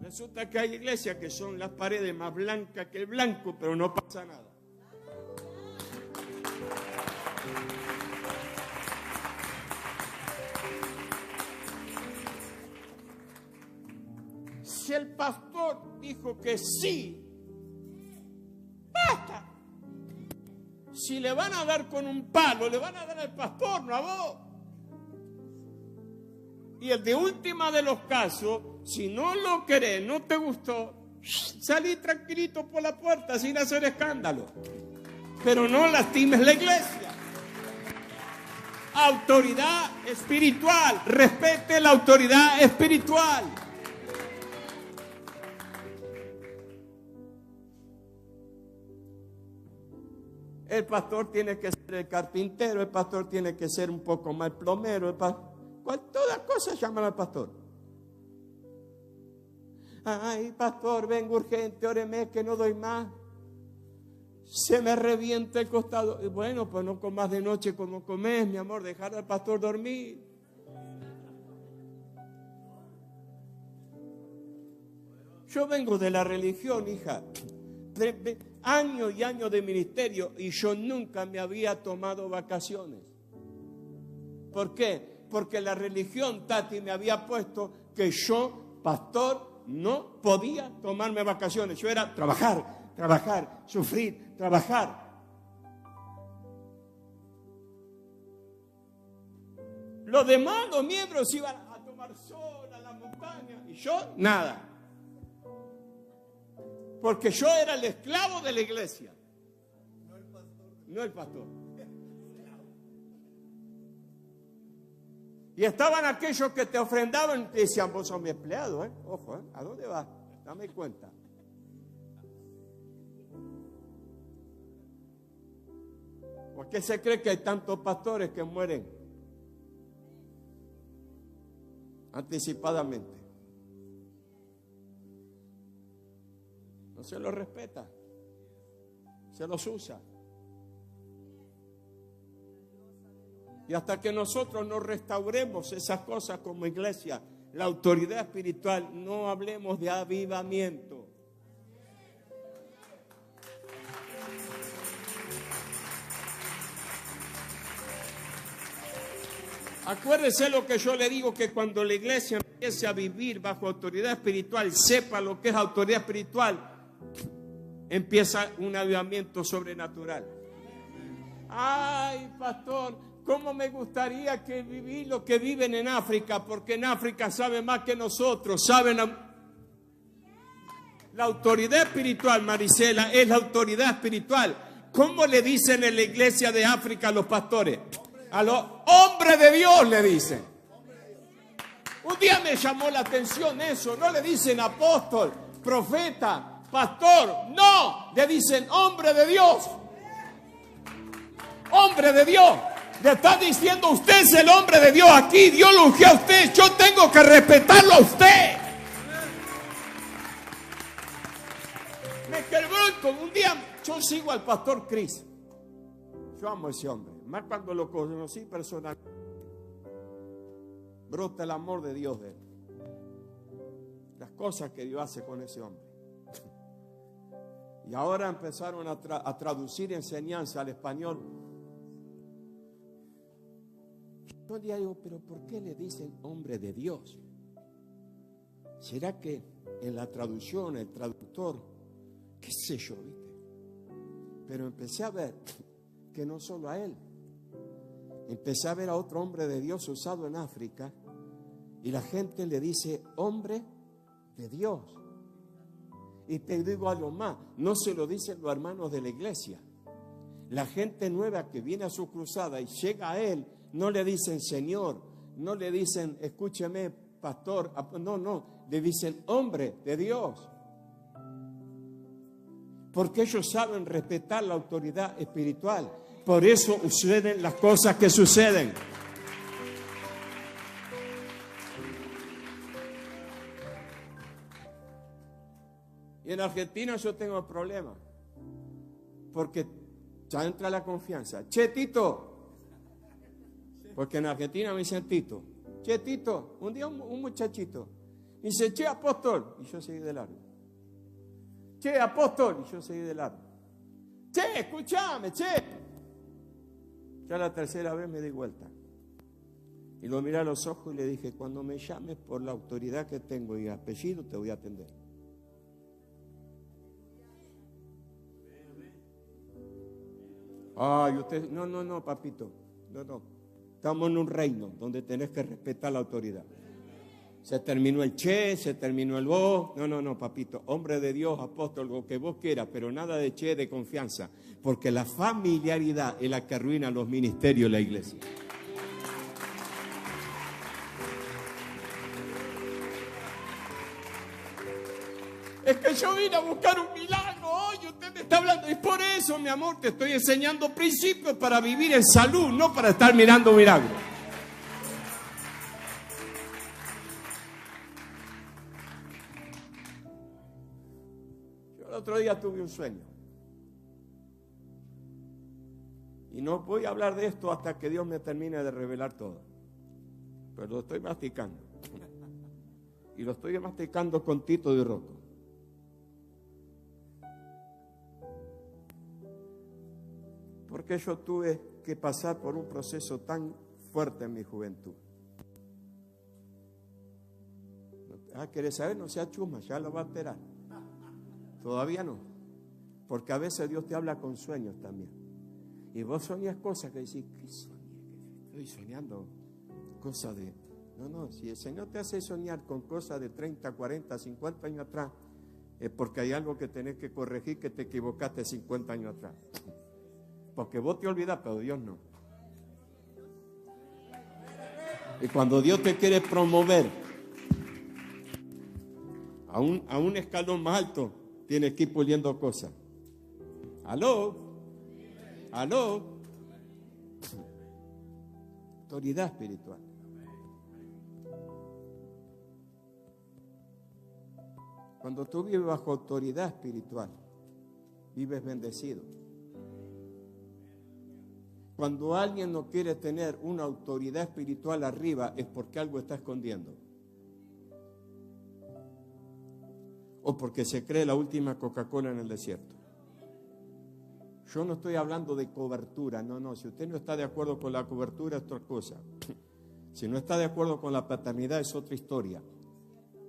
Resulta que hay iglesias que son las paredes más blancas que el blanco, pero no pasa nada. Si el pastor dijo que sí, basta. Si le van a dar con un palo, le van a dar al pastor, no a vos. Y el de última de los casos, si no lo querés, no te gustó, salí tranquilito por la puerta sin hacer escándalo. Pero no lastimes la iglesia. Autoridad espiritual, respete la autoridad espiritual. El pastor tiene que ser el carpintero, el pastor tiene que ser un poco más el plomero, todas cosas llaman al pastor. Ay, pastor, vengo urgente, óreme que no doy más. Se me revienta el costado. Y bueno, pues no comas de noche como comes, mi amor, dejar al pastor dormir. Yo vengo de la religión, hija. Años y años de ministerio y yo nunca me había tomado vacaciones. ¿Por qué? Porque la religión, Tati, me había puesto que yo, pastor, no podía tomarme vacaciones. Yo era trabajar, trabajar, sufrir, trabajar. Los demás, los miembros iban a tomar sol a la montaña y yo nada. Porque yo era el esclavo de la iglesia. No el pastor. Y estaban aquellos que te ofrendaban y te decían, vos sos mi empleado, ojo, ¿a dónde vas? Dame cuenta. ¿Por qué se cree que hay tantos pastores que mueren anticipadamente? No se los respeta, se los usa. Y hasta que nosotros no restauremos esas cosas como iglesia, la autoridad espiritual, no hablemos de avivamiento. Acuérdese lo que yo le digo, que cuando la iglesia empiece a vivir bajo autoridad espiritual, sepa lo que es autoridad espiritual, empieza un avivamiento sobrenatural. Ay, pastor, cómo me gustaría que viví lo que viven en África, porque en África saben más que nosotros, saben. La autoridad espiritual, Marisela, es la autoridad espiritual. ¿Cómo le dicen en la iglesia de África a los pastores? A los hombres de Dios le dicen. Un día me llamó la atención eso, no le dicen apóstol, profeta, pastor, no, le dicen hombre de Dios. Hombre de Dios. Le está diciendo, usted es el hombre de Dios aquí, Dios lo ungió a usted, yo tengo que respetarlo a usted. Me quedó como un día, yo sigo al pastor Cris. Yo amo a ese hombre, más cuando lo conocí personalmente. Brota el amor de Dios de él. Las cosas que Dios hace con ese hombre. Y ahora empezaron a traducir enseñanza al español. Yo digo, pero ¿por qué le dicen hombre de Dios? ¿Será que en la traducción, el traductor, qué sé yo, viste? Pero empecé a ver que no solo a él, empecé a ver a otro hombre de Dios usado en África y la gente le dice hombre de Dios. Y te digo algo más, no se lo dicen los hermanos de la iglesia. La gente nueva que viene a su cruzada y llega a él, no le dicen Señor, no le dicen escúcheme pastor, no, le dicen hombre de Dios. Porque ellos saben respetar la autoridad espiritual. Por eso suceden las cosas que suceden. Y en Argentina yo tengo problemas. Porque ya entra la confianza. Che, Tito. Porque en Argentina me dicen Tito. Che, Tito. Un día un muchachito me dice, che, apóstol. Y yo seguí de largo. Che, apóstol. Y yo seguí de largo. Che, escúchame, che. Ya la tercera vez me di vuelta. Y lo miré a los ojos y le dije, cuando me llames por la autoridad que tengo y apellido, te voy a atender. Ay, usted, no, papito, no. Estamos en un reino donde tenés que respetar la autoridad. Se terminó el che, se terminó el vos. No, papito, hombre de Dios, apóstol, lo que vos quieras, pero nada de che, de confianza. Porque la familiaridad es la que arruina los ministerios de la iglesia. Es que yo vine a buscar un milagro hoy, usted me está hablando. Y por eso, mi amor, te estoy enseñando principios para vivir en salud, no para estar mirando milagros. Yo el otro día tuve un sueño. Y no voy a hablar de esto hasta que Dios me termine de revelar todo. Pero lo estoy masticando. Y lo estoy masticando con Tito y Rocco. Porque yo tuve que pasar por un proceso tan fuerte en mi juventud. ¿Querés saber? No sea chusma, ya lo va a esperar. Todavía no. Porque a veces Dios te habla con sueños también. Y vos soñás cosas que decís, ¿qué soñé? Estoy soñando cosas de... No, si el Señor te hace soñar con cosas de 30, 40, 50 años atrás, es porque hay algo que tenés que corregir, que te equivocaste 50 años atrás. Porque vos te olvidás, pero Dios no. Y cuando Dios te quiere promover a un escalón más alto, tienes que ir puliendo cosas. ¿Aló? Autoridad espiritual. Cuando tú vives bajo autoridad espiritual, vives bendecido. Cuando alguien no quiere tener una autoridad espiritual arriba, es porque algo está escondiendo. O porque se cree la última Coca-Cola en el desierto. Yo no estoy hablando de cobertura, no. Si usted no está de acuerdo con la cobertura, es otra cosa. Si no está de acuerdo con la paternidad, es otra historia.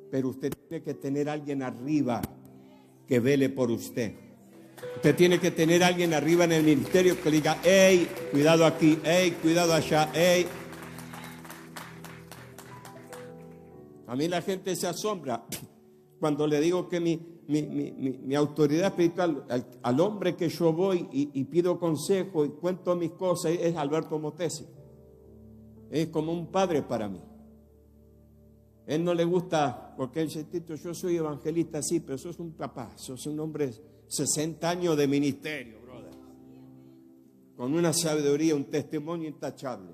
Pero usted tiene que tener a alguien arriba que vele por usted. Usted tiene que tener a alguien arriba en el ministerio que le diga, hey, cuidado aquí, hey, cuidado allá, hey. A mí la gente se asombra cuando le digo que mi autoridad espiritual, al hombre que yo voy y pido consejo y cuento mis cosas, es Alberto Motesi. Es como un padre para mí. Él no le gusta, porque él dice, Tito, yo soy evangelista, sí, pero sos un papá, sos un hombre 60 años de ministerio, brother. Con una sabiduría, un testimonio intachable.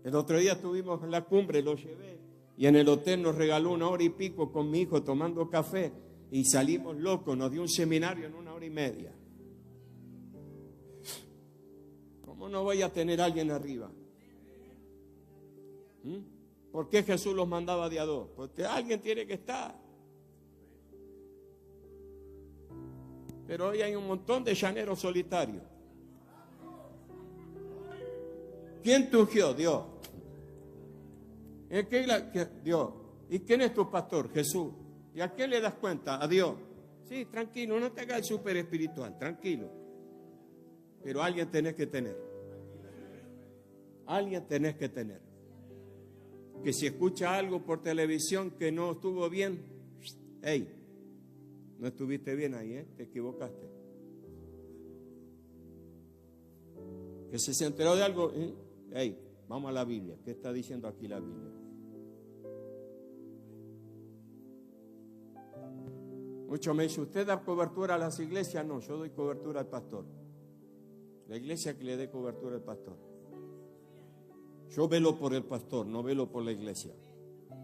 El otro día estuvimos en la cumbre, lo llevé, y en el hotel nos regaló 1 hora y pico con mi hijo tomando café, y salimos locos, nos dio un seminario en 1 hora y media. ¿Cómo no voy a tener a alguien arriba? ¿Por qué Jesús los mandaba de a dos? Porque alguien tiene que estar. Pero hoy hay un montón de llaneros solitarios. ¿Quién te ungió? Dios. Dios. ¿Y quién es tu pastor? Jesús. ¿Y a quién le das cuenta? A Dios. Sí, tranquilo, no te hagas el súper espiritual, tranquilo. Pero alguien tenés que tener. Alguien tenés que tener. Que si escucha algo por televisión que no estuvo bien, hey, no estuviste bien ahí, te equivocaste. Que si se enteró de algo, hey, vamos a la Biblia. ¿Qué está diciendo aquí la Biblia? Muchos me dicen, ¿usted da cobertura a las iglesias? No, yo doy cobertura al pastor. La iglesia que le dé cobertura al pastor. Yo velo por el pastor, no velo por la iglesia.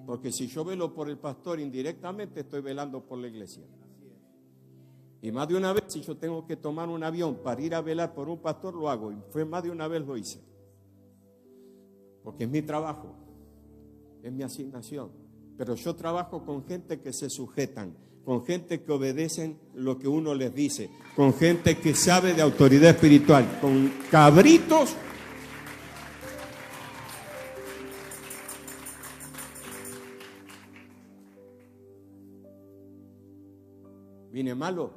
Porque si yo velo por el pastor indirectamente, estoy velando por la iglesia. Y más de una vez, si yo tengo que tomar un avión para ir a velar por un pastor, lo hago. Y fue más de una vez lo hice. Porque es mi trabajo, es mi asignación. Pero yo trabajo con gente que se sujetan, con gente que obedecen lo que uno les dice, con gente que sabe de autoridad espiritual, con cabritos. ¿Vine malo?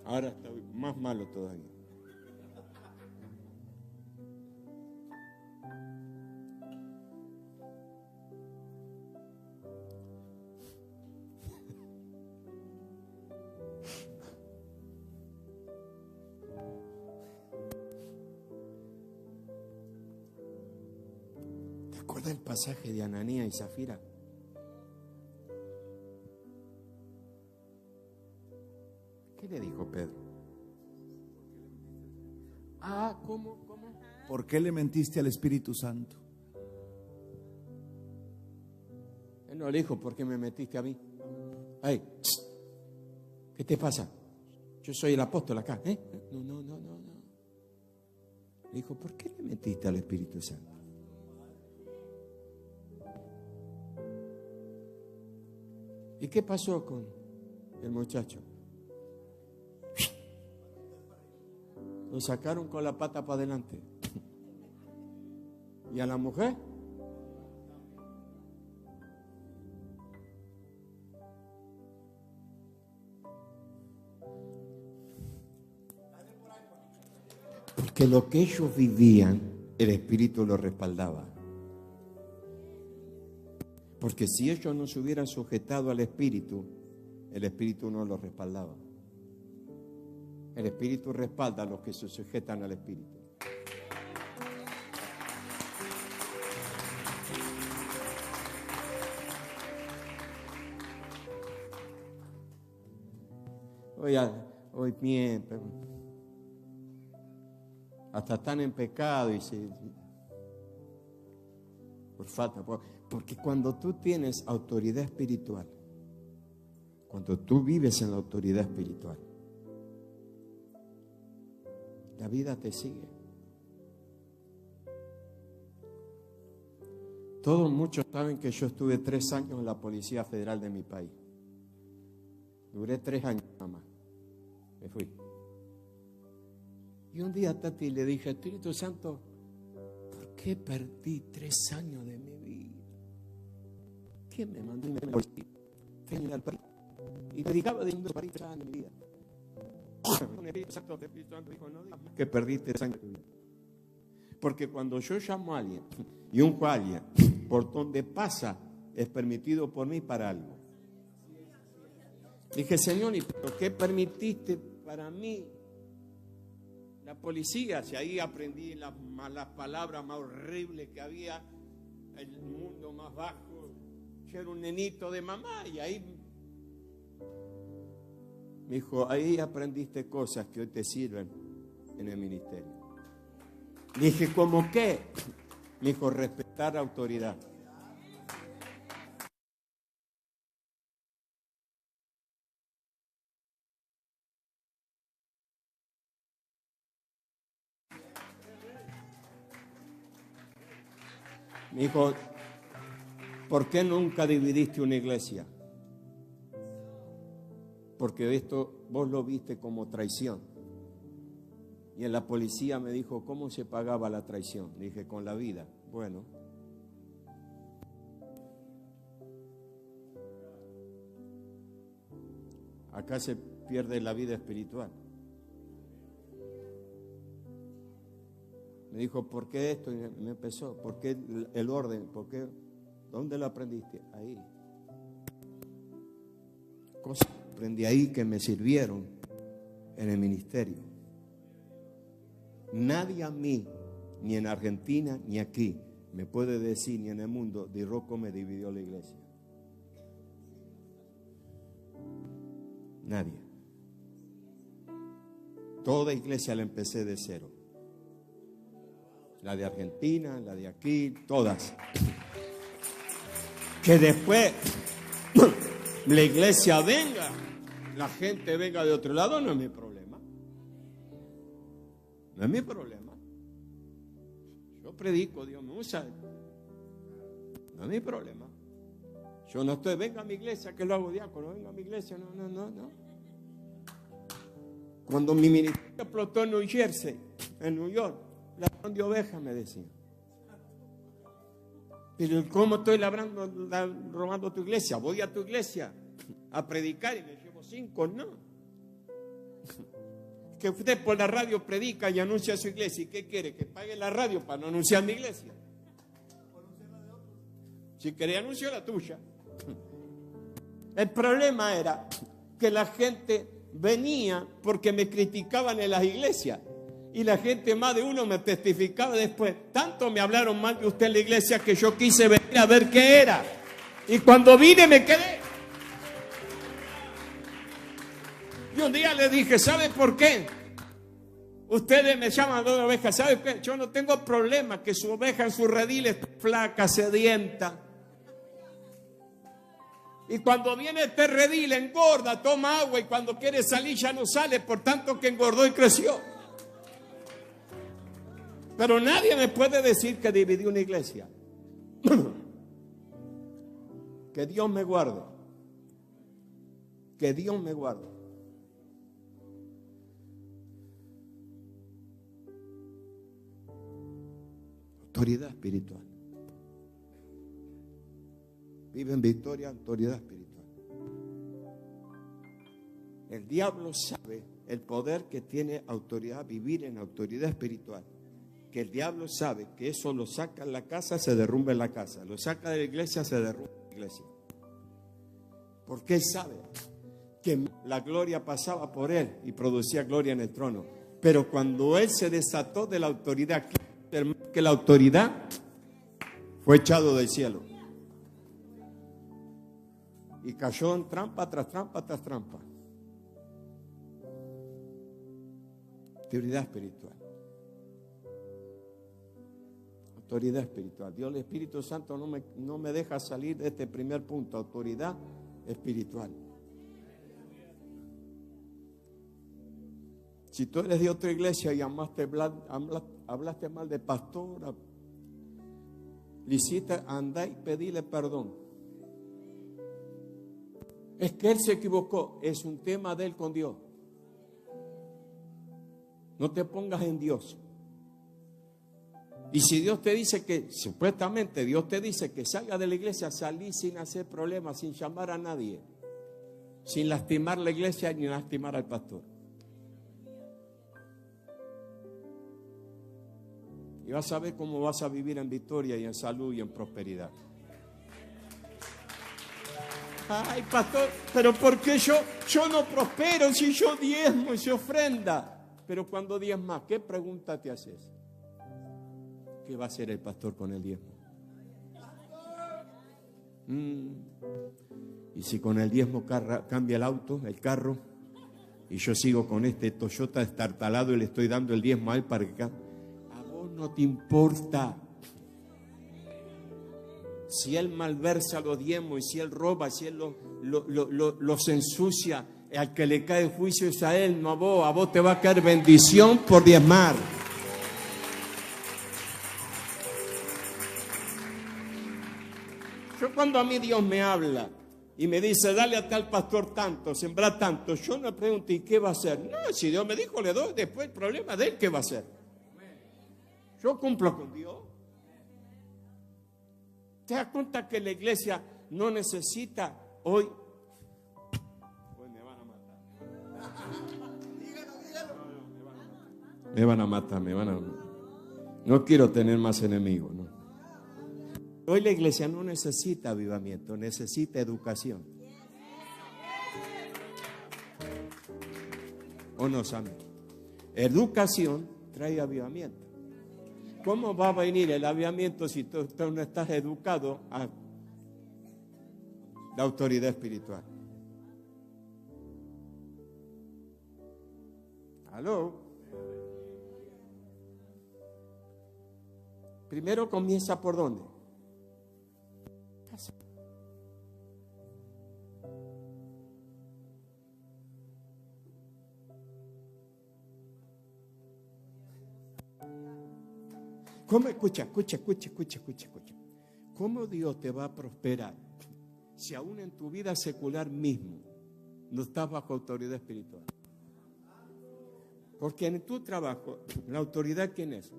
Ahora estoy más malo todavía. ¿Te acuerdas el pasaje de Ananías y Zafira? ¿Qué le dijo Pedro? ¿Cómo? ¿Por qué le mentiste al Espíritu Santo? Él no le dijo, ¿por qué me metiste a mí? Ay, ¿qué te pasa? Yo soy el apóstol acá. No. Le dijo, ¿por qué le mentiste al Espíritu Santo? ¿Y qué pasó con el muchacho? Lo sacaron con la pata para adelante. ¿Y a la mujer? Porque lo que ellos vivían, el Espíritu lo respaldaba. Porque si ellos no se hubieran sujetado al Espíritu, el Espíritu no lo respaldaba. El Espíritu respalda a los que se sujetan al Espíritu. Hoy mienten. Hasta están en pecado y por falta. Porque cuando tú tienes autoridad espiritual, cuando tú vives en la autoridad espiritual, la vida te sigue. Muchos saben que yo estuve 3 años en la Policía Federal de mi país. Duré 3 años nada más. Me fui. Y un día a Tati le dije, Espíritu Santo, ¿por qué perdí 3 años de mi vida? ¿Quién me mandó a la policía? Venir al país. Y dedicaba de París 3 años de mi vida. El Espíritu Santo dijo, no digas que perdiste 3 años de tu vida. Porque cuando yo llamo a alguien y unjo a alguien, por donde pasa es permitido por mí para algo. Dije, Señor, ¿y por qué permitiste para mí la policía? Si ahí aprendí las palabras más horribles que había, el mundo más bajo. Yo era un nenito de mamá y ahí me dijo, ahí aprendiste cosas que hoy te sirven en el ministerio. Dije, ¿cómo qué? Me dijo, respetar autoridad. Me dijo, ¿por qué nunca dividiste una iglesia? Porque esto vos lo viste como traición. Y en la policía me dijo, ¿cómo se pagaba la traición? Dije, con la vida. Bueno. Acá se pierde la vida espiritual. Me dijo, ¿por qué esto? Y me empezó, ¿por qué el orden? ¿Por qué? ¿Dónde lo aprendiste? Ahí. Cosas que aprendí ahí que me sirvieron en el ministerio. Nadie a mí, ni en Argentina, ni aquí, me puede decir, ni en el mundo, Di Rocco me dividió la iglesia. Nadie. Toda iglesia la empecé de cero. La de Argentina, la de aquí, todas. Que después la iglesia venga, la gente venga de otro lado, no es mi problema. No es mi problema. Yo predico, Dios me usa. No es mi problema. Yo no estoy, venga a mi iglesia, que lo hago diácono, venga a mi iglesia, no. Cuando mi ministerio explotó en New Jersey, en New York, ladrón de ovejas me decían. Pero ¿cómo estoy robando tu iglesia? Voy a tu iglesia a predicar y me llevo 5, no. Que usted por la radio predica y anuncia su iglesia. ¿Y qué quiere? Que pague la radio para no anunciar mi iglesia. Si quería anuncio la tuya. El problema era que la gente venía porque me criticaban en las iglesias. Y la gente, más de uno, me testificaba después. Tanto me hablaron mal de usted en la iglesia que yo quise venir a ver qué era. Y cuando vine me quedé. Y un día le dije, ¿sabe por qué? Ustedes me llaman de una oveja. ¿Sabe qué? Yo no tengo problema que su oveja en su redil esté flaca, sedienta. Y cuando viene este redil engorda, toma agua y cuando quiere salir ya no sale, por tanto que engordó y creció. Pero nadie me puede decir que dividí una iglesia. Que Dios me guarde. Que Dios me guarde. Autoridad espiritual. Vive en victoria, autoridad espiritual. El diablo sabe el poder que tiene autoridad, vivir en autoridad espiritual. Que el diablo sabe que eso lo saca en la casa, se derrumba en la casa. Lo saca de la iglesia, se derrumba en la iglesia. Porque él sabe que la gloria pasaba por él y producía gloria en el trono. Pero cuando él se desató de la autoridad, que la autoridad fue echado del cielo. Y cayó en trampa tras trampa tras trampa. Autoridad espiritual. Autoridad espiritual. Dios, el Espíritu Santo no me deja salir de este primer punto. Autoridad espiritual. Si tú eres de otra iglesia y hablaste mal de pastora, Lisita, andá y pedile perdón. Es que él se equivocó. Es un tema de él con Dios. No te pongas en Dios. Y si Dios te dice que, supuestamente Dios te dice que salga de la iglesia, salí sin hacer problemas, sin llamar a nadie, sin lastimar la iglesia ni lastimar al pastor. Y vas a ver cómo vas a vivir en victoria y en salud y en prosperidad. Ay, pastor, pero ¿por qué yo no prospero si yo diezmo y se ofrenda? Pero cuando diezmas, ¿qué pregunta te haces? ¿Qué va a hacer el pastor con el diezmo? Y si con el diezmo cambia el auto, el carro, y yo sigo con este Toyota destartalado y le estoy dando el diezmo a él para que cambie. A vos no te importa. Si él malversa los diezmos y si él roba, si él los ensucia, al que le cae juicio es a él, no a vos. A vos te va a caer bendición por diezmar. Yo cuando a mí Dios me habla y me dice, dale a tal pastor tanto, sembrar tanto, yo no pregunto, ¿y qué va a hacer? No, si Dios me dijo, le doy, después el problema de él, ¿qué va a hacer? Yo cumplo con Dios. ¿Te das cuenta que la iglesia no necesita hoy? Hoy me van a matar. Me van a matar, me van a matar. No quiero tener más enemigos, ¿no? Hoy la iglesia no necesita avivamiento, necesita educación. ¿O no, Sammy? Educación trae avivamiento. ¿Cómo va a venir el avivamiento si tú no estás educado a la autoridad espiritual? ¿Aló? Primero comienza por dónde. Casa. ¿Cómo? Escucha. ¿Cómo Dios te va a prosperar si aún en tu vida secular mismo no estás bajo autoridad espiritual? Porque en tu trabajo, ¿la autoridad quién es?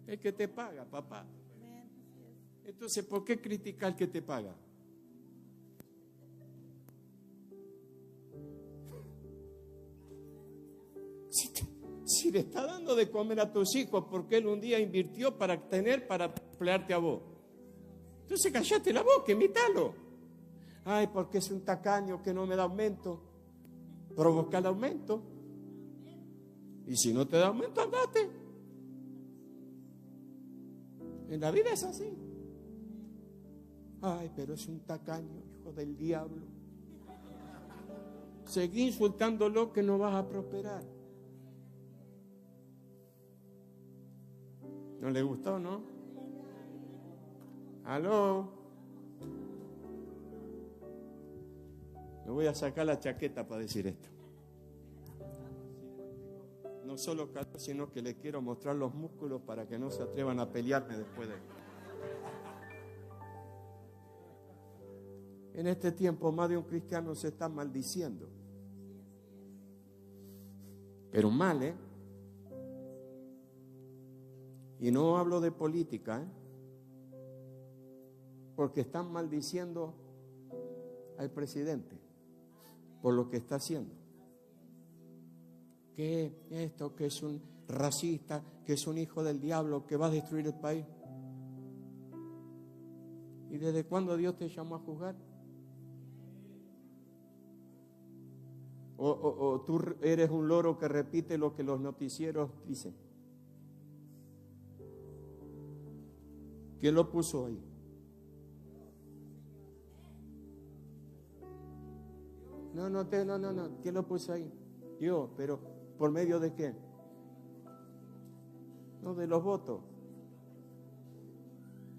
El que te paga, papá. Entonces, ¿por qué criticar al que te paga? Si le está dando de comer a tus hijos, porque él un día invirtió para emplearte a vos. Entonces callate la boca, imítalo. Ay, porque es un tacaño que no me da aumento. Provoca el aumento. Y si no te da aumento, andate. En la vida es así. Ay, pero es un tacaño, hijo del diablo. Seguí insultándolo que no vas a prosperar. ¿No le gustó, no? ¿Aló? Me voy a sacar la chaqueta para decir esto. No solo calor, sino que le quiero mostrar los músculos para que no se atrevan a pelearme después de él. En este tiempo más de un cristiano se está maldiciendo. Pero mal, ¿eh? Y no hablo de política, ¿eh? Porque están maldiciendo al presidente por lo que está haciendo. Que esto, que es un racista, que es un hijo del diablo, que va a destruir el país. ¿Y desde cuándo Dios te llamó a juzgar? ¿O tú eres un loro que repite lo que los noticieros dicen? ¿Quién lo puso ahí? No. ¿Quién lo puso ahí? Yo, pero ¿por medio de qué? No, de los votos.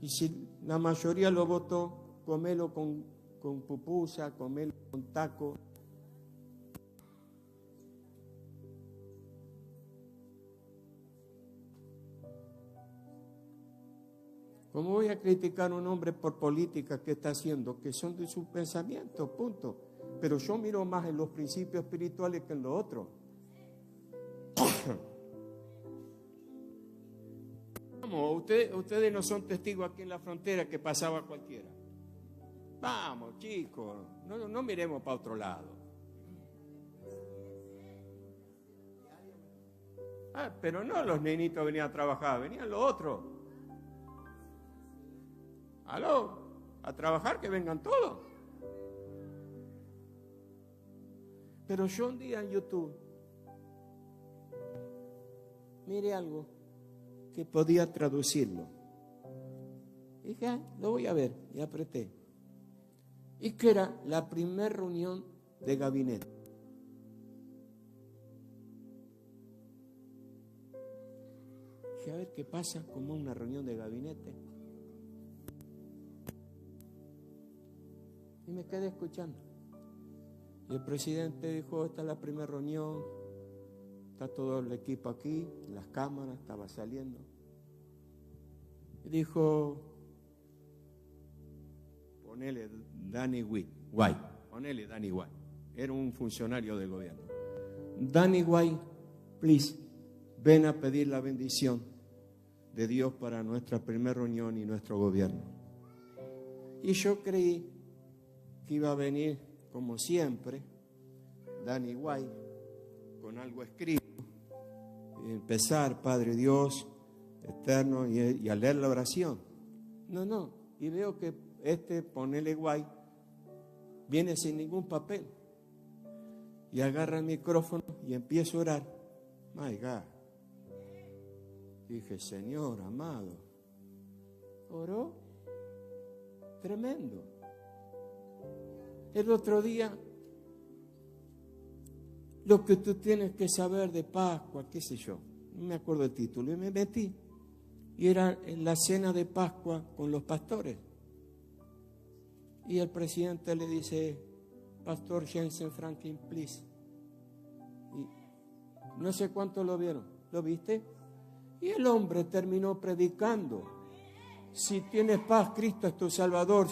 Y si la mayoría lo votó, comelo con pupusa, comelo con taco. ¿Cómo voy a criticar a un hombre por política que está haciendo? Que son de sus pensamientos, punto. Pero yo miro más en los principios espirituales que en lo otro. Vamos, ustedes no son testigos aquí en la frontera que pasaba cualquiera. Vamos, chicos, no miremos para otro lado. Pero no los nenitos venían a trabajar, venían los otros. ¿Aló? A trabajar, que vengan todos. Pero yo un día en YouTube miré algo que podía traducirlo. Y dije, lo voy a ver. Y apreté. Y que era la primera reunión de gabinete. Dije, a ver qué pasa como una reunión de gabinete. Y me quedé escuchando. Y el presidente dijo, esta es la primera reunión, está todo el equipo aquí, las cámaras, estaba saliendo. Y dijo, ponele Danny White, ponele Danny White, era un funcionario del gobierno. Danny White, please, ven a pedir la bendición de Dios para nuestra primera reunión y nuestro gobierno. Y yo creí que iba a venir, como siempre, Danny White, con algo escrito, y empezar, Padre Dios, eterno, y a leer la oración. No, y veo que ponele White, viene sin ningún papel, y agarra el micrófono y empieza a orar. My God. Dije, Señor amado, oró tremendo. El otro día, lo que tú tienes que saber de Pascua, qué sé yo, no me acuerdo el título, y me metí, y era en la cena de Pascua con los pastores, y el presidente le dice, Pastor Jensen Franklin, please, y no sé cuánto lo vieron, ¿lo viste? Y el hombre terminó predicando, si tienes paz, Cristo es tu Salvador.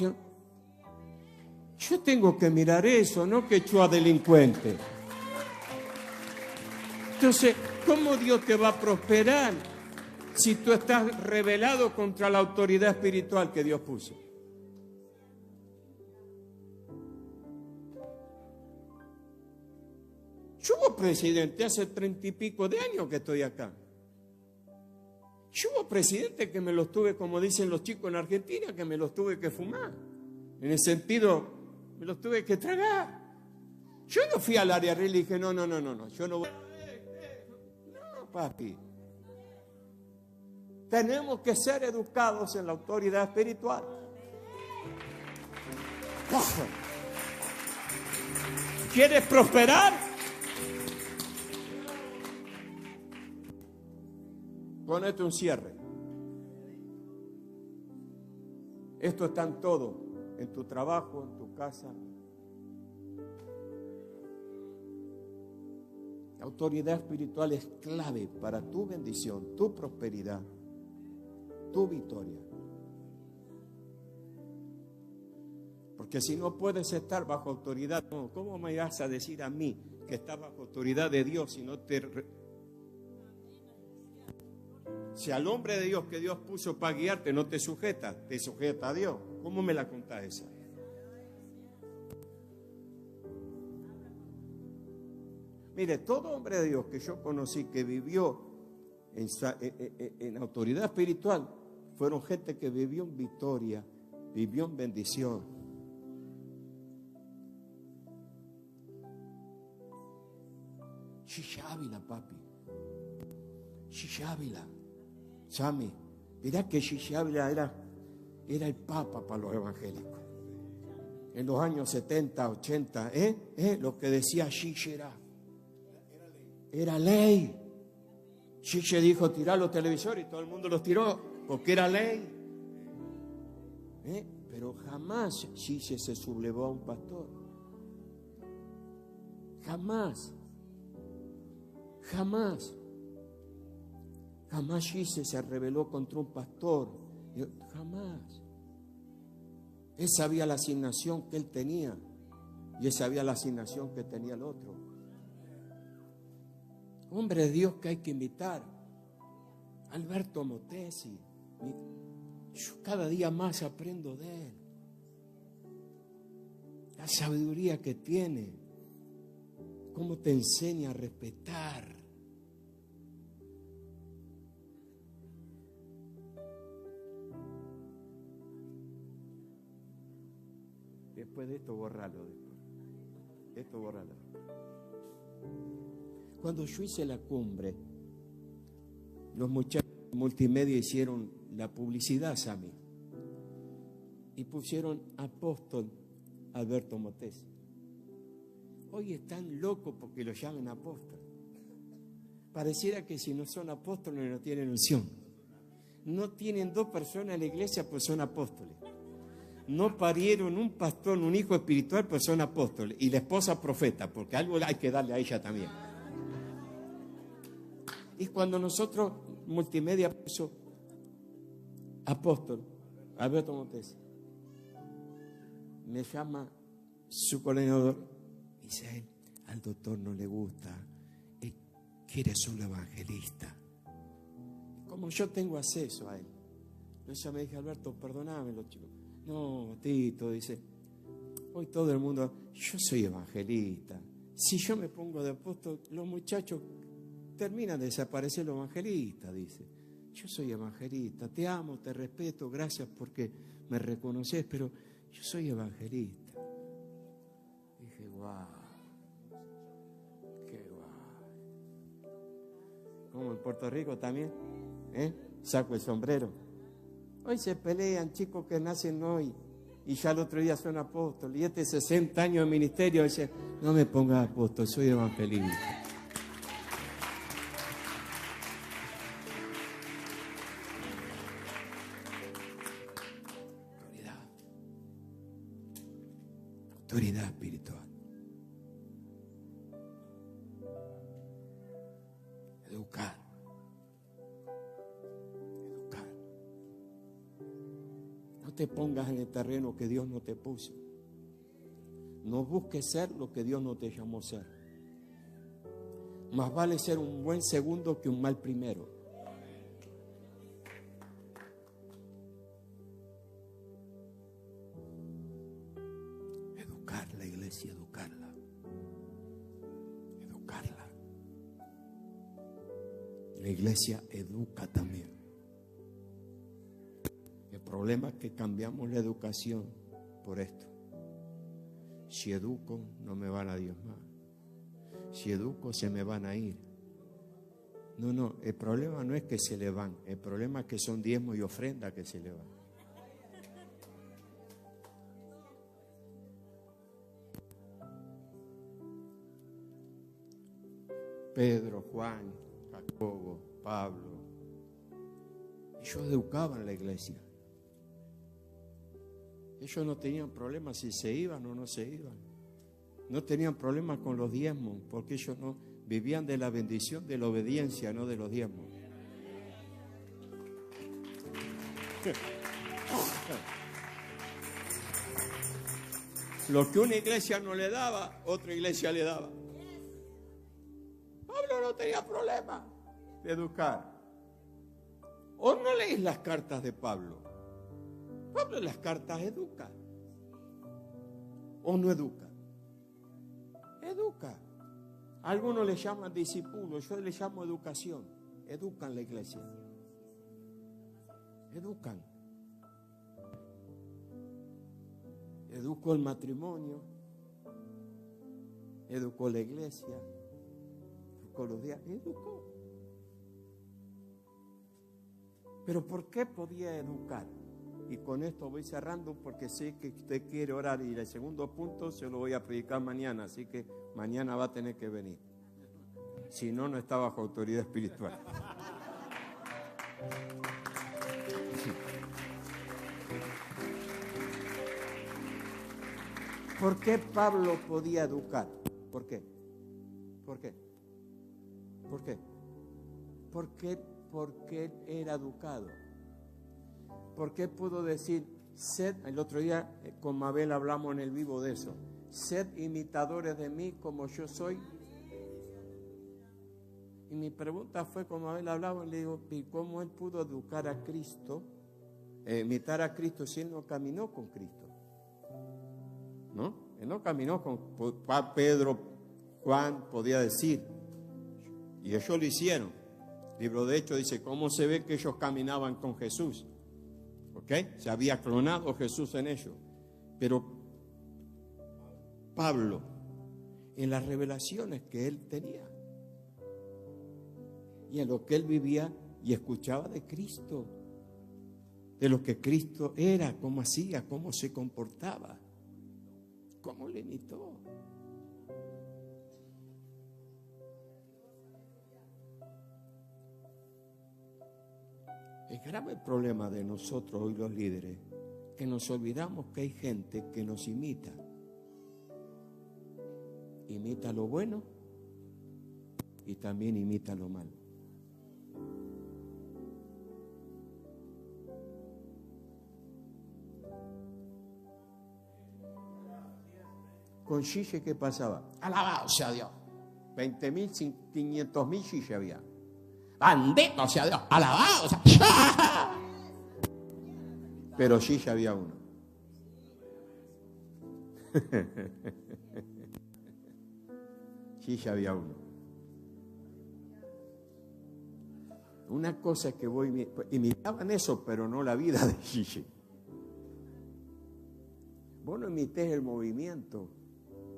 Yo tengo que mirar eso, no que echó a delincuente. Entonces, ¿cómo Dios te va a prosperar si tú estás rebelado contra la autoridad espiritual que Dios puso? Yo hubo presidente hace 30 y pico de años que estoy acá. Yo hubo presidente que me los tuve, como dicen los chicos en Argentina, que me los tuve que fumar. En el sentido, me los tuve que tragar. Yo no fui al área real y dije, no, yo no voy. No, papi. Tenemos que ser educados en la autoridad espiritual. ¿Quieres prosperar? Ponete un cierre. Esto está en todo, en tu trabajo, en tu casa. La autoridad espiritual es clave para tu bendición, tu prosperidad, tu victoria. Porque si no puedes estar bajo autoridad, ¿cómo me vas a decir a mí que estás bajo autoridad de Dios si no te... Si al hombre de Dios que Dios puso para guiarte no te sujeta a Dios? ¿Cómo me la contás esa? Mire, todo hombre de Dios que yo conocí que vivió en autoridad espiritual, fueron gente que vivió en victoria, vivió en bendición. Shishávila, papi. Shishávila. Chami, mirá que Shishávila era el papa para los evangélicos. En los años 70, 80, lo que decía Shishe era ley. Shishe dijo, tirá los televisores y todo el mundo los tiró, porque era ley. Pero jamás Shishe se sublevó a un pastor. Jamás. Jamás Shishe se rebeló contra un pastor. Jamás. Él sabía la asignación que él tenía y él sabía la asignación que tenía el otro. Hombre de Dios que hay que invitar. Alberto Motesi. Yo cada día más aprendo de él. La sabiduría que tiene. Cómo te enseña a respetar. Después de esto, borralo. Esto, borralo. Cuando yo hice la cumbre, los muchachos de multimedia hicieron la publicidad, Sammy, y pusieron apóstol Alberto Motesi. Hoy están locos porque lo llaman apóstol. Pareciera que si no son apóstoles no tienen unción. No tienen 2 personas en la iglesia, pues son apóstoles. No parieron un pastor, un hijo espiritual, pues son apóstoles. Y la esposa profeta, porque algo hay que darle a ella también. Y cuando nosotros, multimedia, puso apóstol Alberto Motesi, me llama su coordinador y dice a él, al doctor no le gusta, él quiere solo evangelista. Como yo tengo acceso a él, entonces me dije, Alberto, perdóname los chicos. No, Tito, dice, hoy todo el mundo, yo soy evangelista. Si yo me pongo de apóstol, los muchachos terminan de desaparecer los evangelistas, dice. Yo soy evangelista, te amo, te respeto, gracias porque me reconoces, pero yo soy evangelista. Dije, guau, qué guau. Como en Puerto Rico también, saco el sombrero. Hoy se pelean chicos que nacen hoy y ya el otro día son apóstoles. Y este 60 años de ministerio dice, no me pongas apóstol, soy evangelista. Autoridad espiritual. Educar. No te pongas en el terreno que Dios no te puso. No busques ser lo que Dios no te llamó a ser. Más vale ser un buen segundo que un mal primero. Educar la iglesia, educarla. Educarla. La iglesia educa también. El problema es que cambiamos la educación por esto. Si educo, no me van a diezmar. Si educo, se me van a ir. No, el problema no es que se le van. El problema es que son diezmos y ofrendas que se le van. Pedro, Juan, Jacobo, Pablo. Ellos educaban la iglesia. Ellos no tenían problemas si se iban o no se iban. No tenían problemas con los diezmos, porque ellos no vivían de la bendición de la obediencia, no de los diezmos. Lo que una iglesia no le daba, otra iglesia le daba. Pablo no tenía problema de educar. ¿O no leéis las cartas de Pablo? Pablo en las cartas educa. ¿O no educa? Educa. Algunos le llaman discípulo, yo le llamo educación. Educan la iglesia. Educan. Educó el matrimonio. Educó la iglesia. Educó los días. Educó. Pero ¿por qué podía educar? Y con esto voy cerrando porque sé que usted quiere orar y el segundo punto se lo voy a predicar mañana, así que mañana va a tener que venir. Si no, no está bajo autoridad espiritual. ¿Por qué Pablo podía educar? ¿Por qué? ¿Por qué? ¿Por qué? Porque él era educado. ¿Por qué pudo decir, sed, el otro día con Mabel hablamos en el vivo de eso, sed imitadores de mí como yo soy? Y mi pregunta fue, con Mabel hablaba, le digo, ¿y cómo él pudo educar a Cristo, imitar a Cristo si él no caminó con Cristo? ¿No? Él no caminó con Pedro, Juan, podía decir, y ellos lo hicieron. El libro de Hechos dice, ¿cómo se ve que ellos caminaban con Jesús? ¿Ok? Se había clonado Jesús en ellos. Pero Pablo, en las revelaciones que él tenía y en lo que él vivía y escuchaba de Cristo, de lo que Cristo era, cómo hacía, cómo se comportaba, cómo le imitó. El grave problema de nosotros hoy los líderes, que nos olvidamos que hay gente que nos imita. Imita lo bueno y también imita lo malo. Con Gille, ¿qué pasaba? Alabado sea Dios. 20.000, 500.000 Gille había. Bendito sea Dios, alabado sea Dios. Pero Gille había uno. Gille había uno. Una cosa que voy, imitaban eso, pero no la vida de Gille. Vos no imités el movimiento,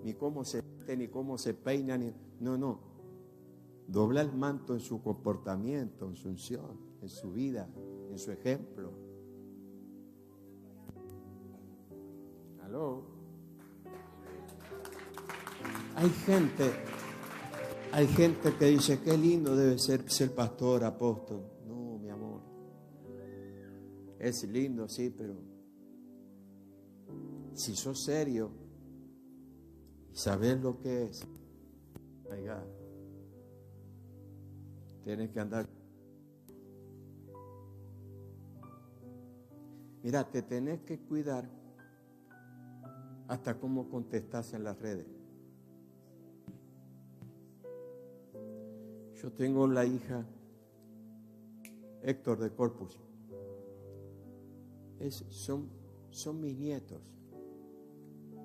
ni cómo se viste, ni cómo se peina, ni... No. Dobla el manto en su comportamiento, en su unción, en su vida, en su ejemplo. ¿Aló? Hay gente que dice, qué lindo debe ser pastor, apóstol. No, mi amor. Es lindo, sí, pero si sos serio y sabés lo que es, oiga, tienes que andar. Mira, te tenés que cuidar hasta cómo contestás en las redes. Yo tengo la hija Héctor de Corpus. Son mis nietos.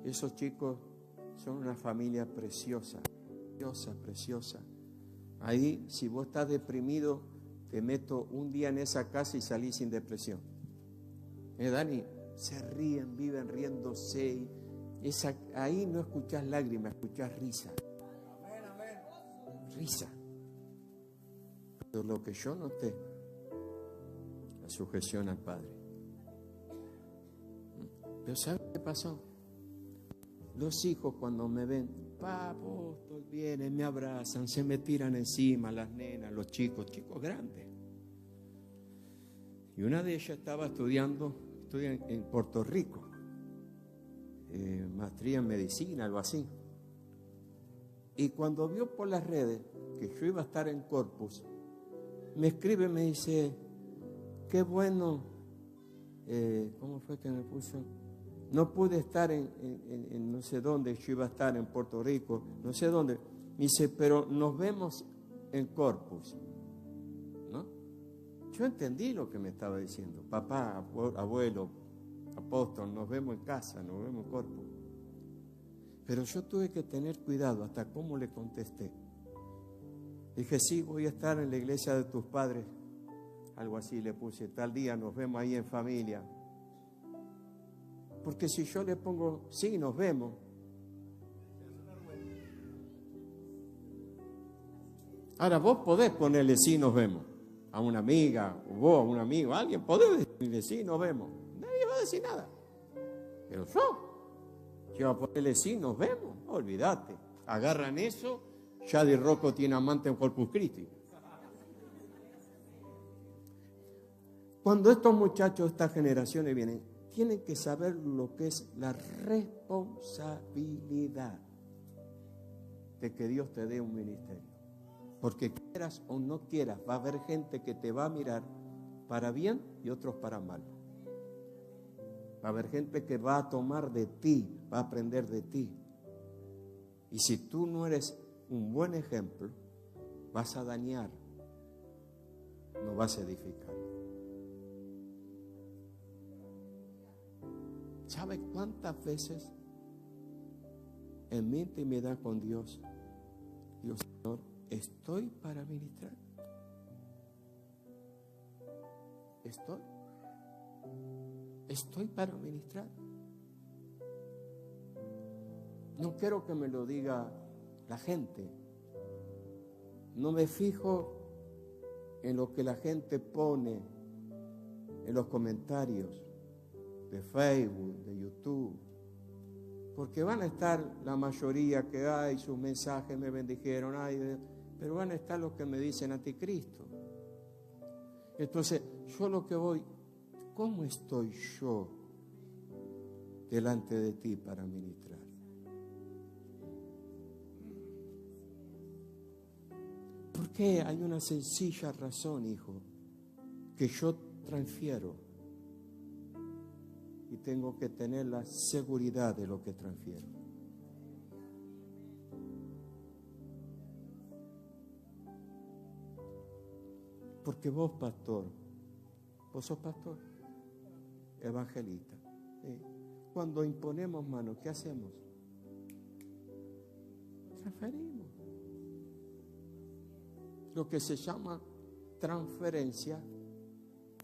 Esos chicos son una familia preciosa, preciosa. Ahí, si vos estás deprimido, te meto un día en esa casa y salís sin depresión. Dani, se ríen, viven riéndose. Ahí no escuchás lágrimas, escuchás risa. Risa. Pero lo que yo noté, la sujeción al Padre. Pero ¿sabes qué pasó? Los hijos cuando me ven, apóstol, vienen, me abrazan, se me tiran encima, las nenas, los chicos grandes. Y una de ellas estaba estudia en Puerto Rico, maestría en medicina, algo así. Y cuando vio por las redes que yo iba a estar en Corpus, me escribe, me dice, qué bueno, ¿cómo fue que me puso? No pude estar en no sé dónde, yo iba a estar en Puerto Rico, no sé dónde. Me dice, pero nos vemos en Corpus, ¿no? Yo entendí lo que me estaba diciendo. Papá, abuelo, apóstol, nos vemos en casa, nos vemos en Corpus. Pero yo tuve que tener cuidado hasta cómo le contesté. Dije, sí, voy a estar en la iglesia de tus padres. Algo así le puse, tal día nos vemos ahí en familia. Porque si yo le pongo, sí, nos vemos. Ahora vos podés ponerle, sí, nos vemos. A una amiga, o vos, a un amigo, a alguien, podés decirle, sí, nos vemos. Nadie va a decir nada. Pero yo voy a ponerle, sí, nos vemos. Olvídate. Agarran eso, Shadi Rocco tiene amante en Corpus Christi. Cuando estos muchachos, estas generaciones vienen, tienen que saber lo que es la responsabilidad de que Dios te dé un ministerio. Porque quieras o no quieras, va a haber gente que te va a mirar para bien y otros para mal. Va a haber gente que va a tomar de ti, va a aprender de ti. Y si tú no eres un buen ejemplo, vas a dañar, no vas a edificar. ¿Sabe cuántas veces en mi intimidad con Dios digo, Señor, estoy para ministrar? Estoy para ministrar. No quiero que me lo diga la gente. No me fijo en lo que la gente pone en los comentarios de Facebook, de YouTube, porque van a estar la mayoría que hay, sus mensajes me bendijeron, pero van a estar los que me dicen anticristo. Entonces, yo lo que voy, ¿cómo estoy yo delante de ti para ministrar? Porque hay una sencilla razón, hijo, que yo transfiero. Y tengo que tener la seguridad de lo que transfiero. Porque vos, pastor, vos sos pastor, evangelista. ¿Sí? Cuando imponemos manos, ¿qué hacemos? Transferimos. Lo que se llama transferencia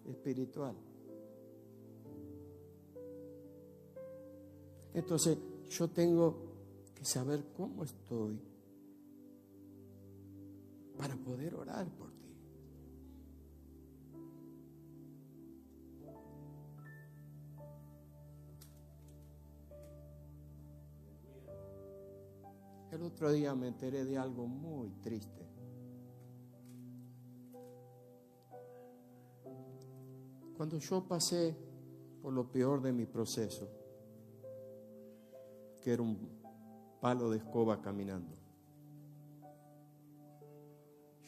espiritual. Entonces, yo tengo que saber cómo estoy para poder orar por ti. El otro día me enteré de algo muy triste. Cuando yo pasé por lo peor de mi proceso, que era un palo de escoba caminando,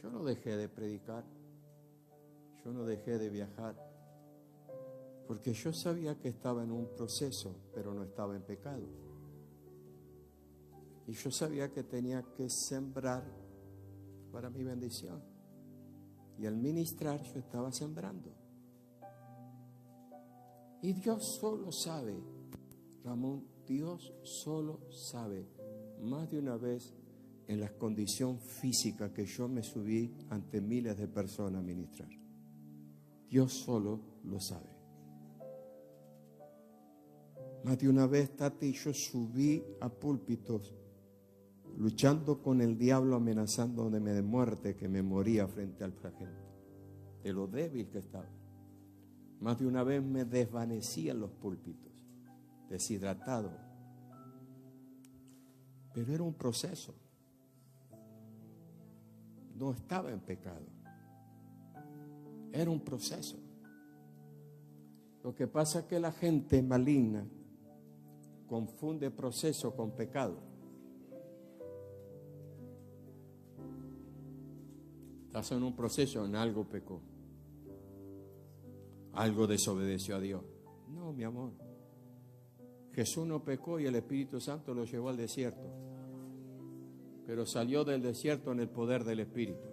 yo no dejé de predicar, yo no dejé de viajar, porque yo sabía que estaba en un proceso, pero no estaba en pecado. Y yo sabía que tenía que sembrar para mi bendición. Y al ministrar yo estaba sembrando. Y Dios solo sabe, Ramón, Dios solo sabe, más de una vez en la condición física que yo me subí ante miles de personas a ministrar. Dios solo lo sabe. Más de una vez, Tati, yo subí a púlpitos luchando con el diablo, amenazándome de muerte, que me moría frente al flagelo, de lo débil que estaba. Más de una vez me desvanecía en los púlpitos, deshidratado. Pero era un proceso. No estaba en pecado. Era un proceso. Lo que pasa es que la gente maligna confunde proceso con pecado. Estás en un proceso, en algo pecó. Algo desobedeció a Dios. No, mi amor. Jesús no pecó y el Espíritu Santo lo llevó al desierto. Pero salió del desierto en el poder del Espíritu.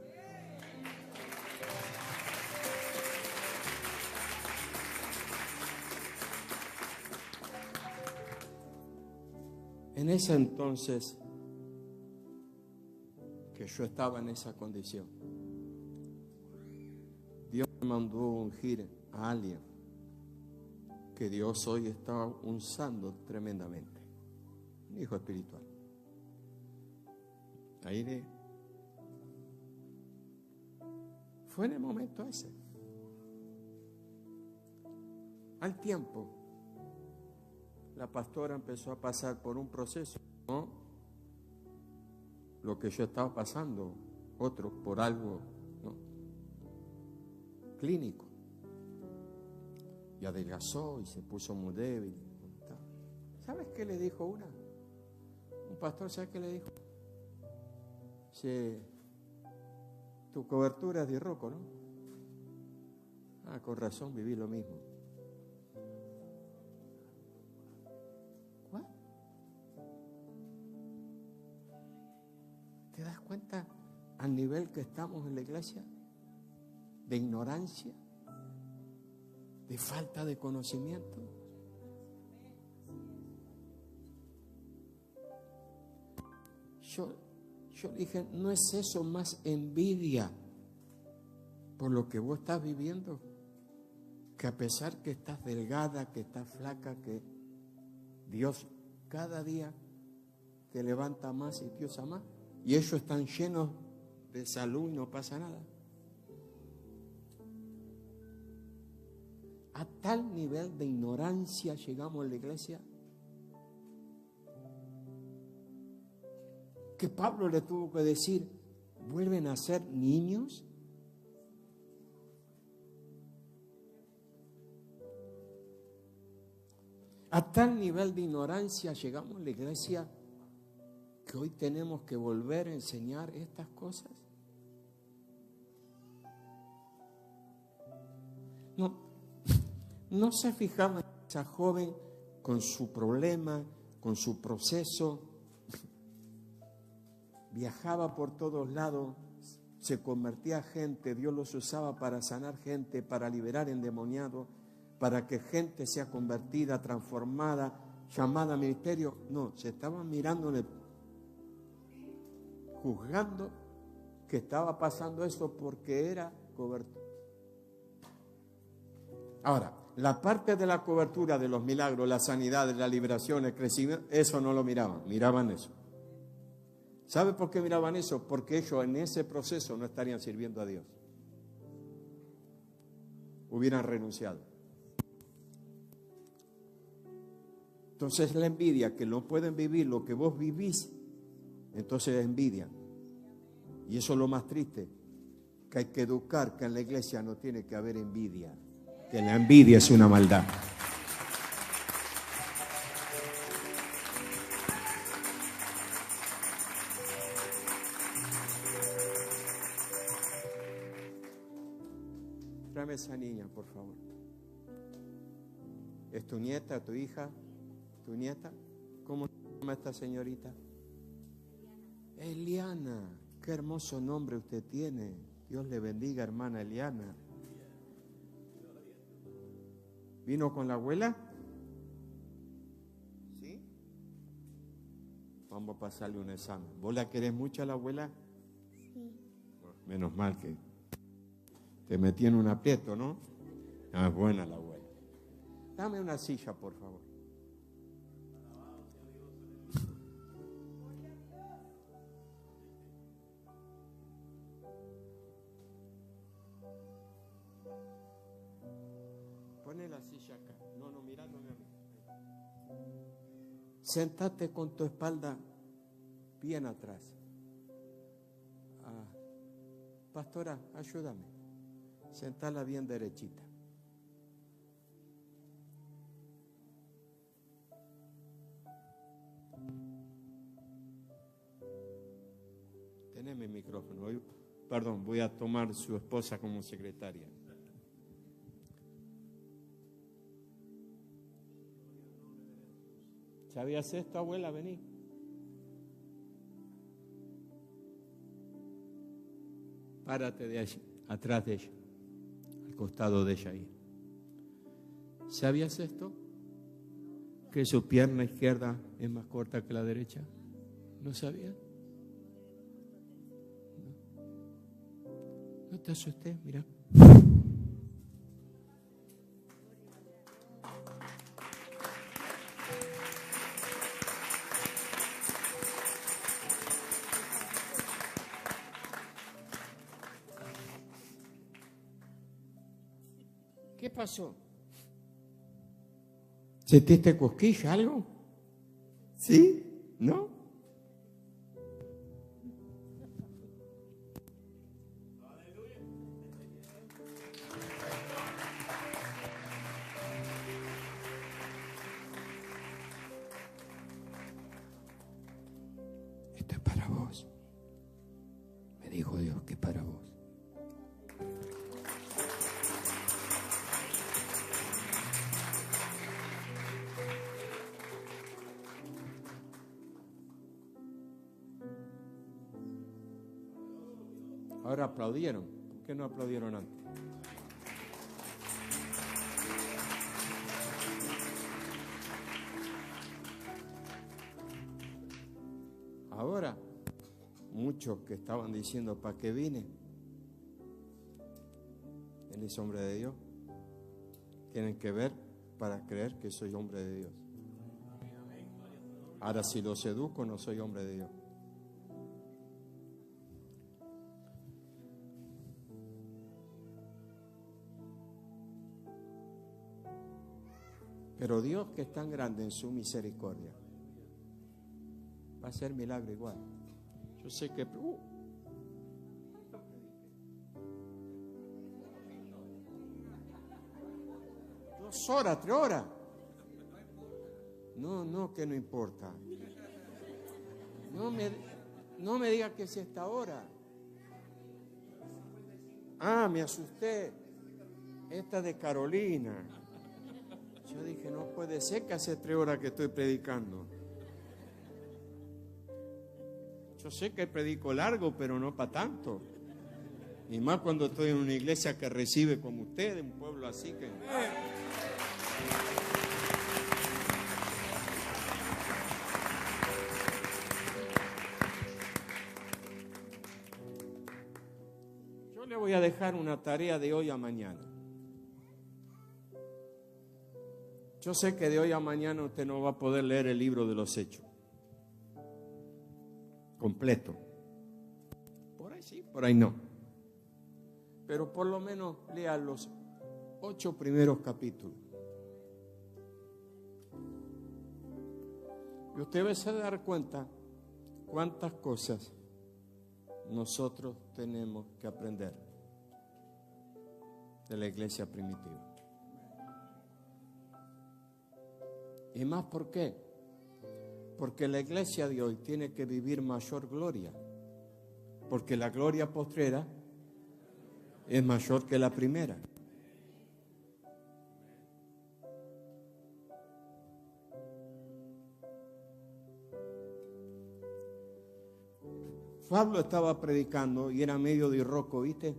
En ese entonces que yo estaba en esa condición, Dios me mandó ungir a alguien que Dios hoy está usando tremendamente, un hijo espiritual. Aire. Fue en el momento ese. Al tiempo, la pastora empezó a pasar por un proceso, ¿no? Lo que yo estaba pasando, otro por algo, ¿no? Clínico. Y adelgazó y se puso muy débil. ¿Sabes qué le dijo una? Un pastor, ¿sabes qué le dijo? Dice, tu cobertura es de Rocco, ¿no? Ah, con razón, viví lo mismo. ¿What? ¿Te das cuenta al nivel que estamos en la iglesia? De ignorancia, de falta de conocimiento. Yo dije, ¿no es eso más envidia por lo que vos estás viviendo? Que a pesar que estás delgada, que estás flaca, que Dios cada día te levanta más y te usa más. Y ellos están llenos de salud y no pasa nada. A tal nivel de ignorancia llegamos a la iglesia que Pablo le tuvo que decir, ¿vuelven a ser niños? A tal nivel de ignorancia llegamos a la iglesia que hoy tenemos que volver a enseñar estas cosas. No se fijaba en esa joven con su problema, con su proceso. Viajaba por todos lados, se convertía gente, Dios los usaba para sanar gente, para liberar endemoniados, para que gente sea convertida, transformada, llamada a ministerio. No, se estaban mirando juzgando que estaba pasando eso porque era cobertura. Ahora, la parte de la cobertura de los milagros, la sanidad, la liberación, el crecimiento, eso no lo miraban eso. ¿Sabe por qué miraban eso? Porque ellos en ese proceso no estarían sirviendo a Dios. Hubieran renunciado. Entonces la envidia, que no pueden vivir lo que vos vivís, entonces envidian. Y eso es lo más triste, que hay que educar que en la iglesia no tiene que haber envidia, que la envidia es una maldad. Tráeme esa niña, por favor. ¿Es tu nieta, tu hija, tu nieta? ¿Cómo se llama esta señorita? Eliana. Qué hermoso nombre usted tiene. Dios le bendiga, hermana Eliana. ¿Vino con la abuela? ¿Sí? Vamos a pasarle un examen. ¿Vos la querés mucho a la abuela? Sí. Menos mal que te metí en un aprieto, ¿no? Ah, es buena la abuela. Dame una silla, por favor. Pone la silla acá. No, mirándome a mí. Sentate con tu espalda bien atrás. Pastora, ayúdame. Sentala bien derechita. Teneme el micrófono. Perdón, voy a tomar su esposa como secretaria. ¿Sabías esto, abuela? Vení. Párate de allí, atrás de ella, al costado de ella ahí. ¿Sabías esto? Que su pierna izquierda es más corta que la derecha. ¿No sabías? No te asustes, mira. ¿Qué pasó? ¿Sentiste cosquilla, algo? ¿Sí? ¿No? Esto es para vos. Me dijo Dios que es para vos. Ahora aplaudieron. ¿Por qué no aplaudieron antes? Ahora, muchos que estaban diciendo, ¿para qué vine? Él es hombre de Dios. Tienen que ver para creer que soy hombre de Dios. Ahora, si los educo, no soy hombre de Dios. Pero Dios, que es tan grande en su misericordia, va a hacer milagro igual. Yo sé que... 2 horas, 3 horas. No, que no importa. No me diga que es esta hora. Me asusté. Esta de Carolina. Yo dije, no puede ser que hace 3 horas que estoy predicando. Yo sé que predico largo, pero no para tanto. Y más cuando estoy en una iglesia que recibe como ustedes, un pueblo así que... Yo le voy a dejar una tarea de hoy a mañana. Yo sé que de hoy a mañana usted no va a poder leer el libro de los Hechos completo. Por ahí sí, por ahí no. Pero por lo menos lea los 8 primeros capítulos. Y usted va a dar cuenta cuántas cosas nosotros tenemos que aprender de la iglesia primitiva. ¿Y más por qué? Porque la iglesia de hoy tiene que vivir mayor gloria. Porque la gloria postrera es mayor que la primera. Pablo estaba predicando y era medio dirroco, ¿viste?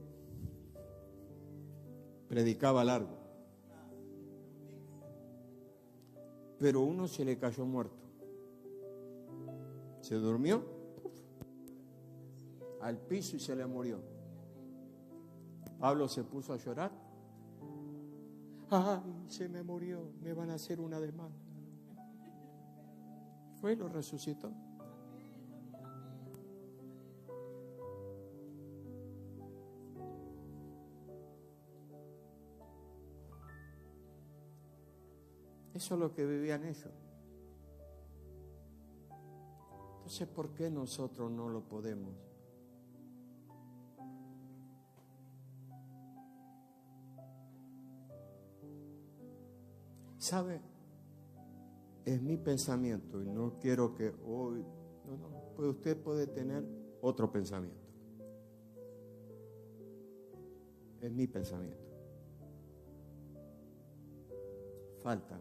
Predicaba largo. Pero uno se le cayó muerto. Se durmió al piso y se le murió. Pablo se puso a llorar. Ay, se me murió, me van a hacer una demanda. Fue y lo resucitó. Eso es lo que vivían ellos. Entonces, ¿por qué nosotros no lo podemos? ¿Sabe? Es mi pensamiento y no quiero que hoy... No, pues usted puede tener otro pensamiento. Es mi pensamiento. Falta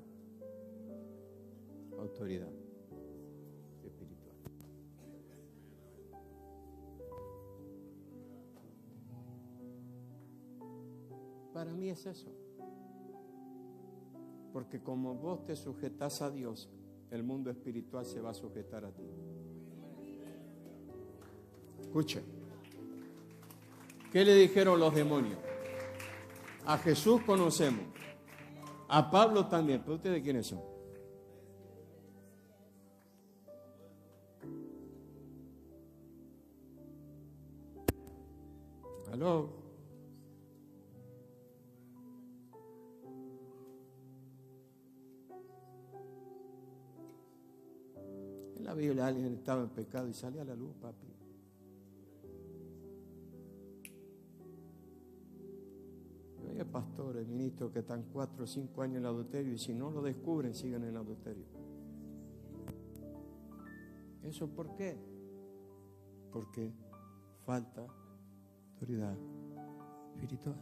autoridad espiritual. Para mí es eso. Porque como vos te sujetás a Dios, el mundo espiritual se va a sujetar a ti. Escuche. ¿Qué le dijeron los demonios? A Jesús conocemos. A Pablo también. ¿Pero ustedes quiénes son? ¿Aló? En la Biblia alguien estaba en pecado y salía a la luz, papi. Hay pastores, ministros que están 4 o 5 años en el adulterio y si no lo descubren, siguen en el adulterio. ¿Eso por qué? Porque falta autoridad espiritual.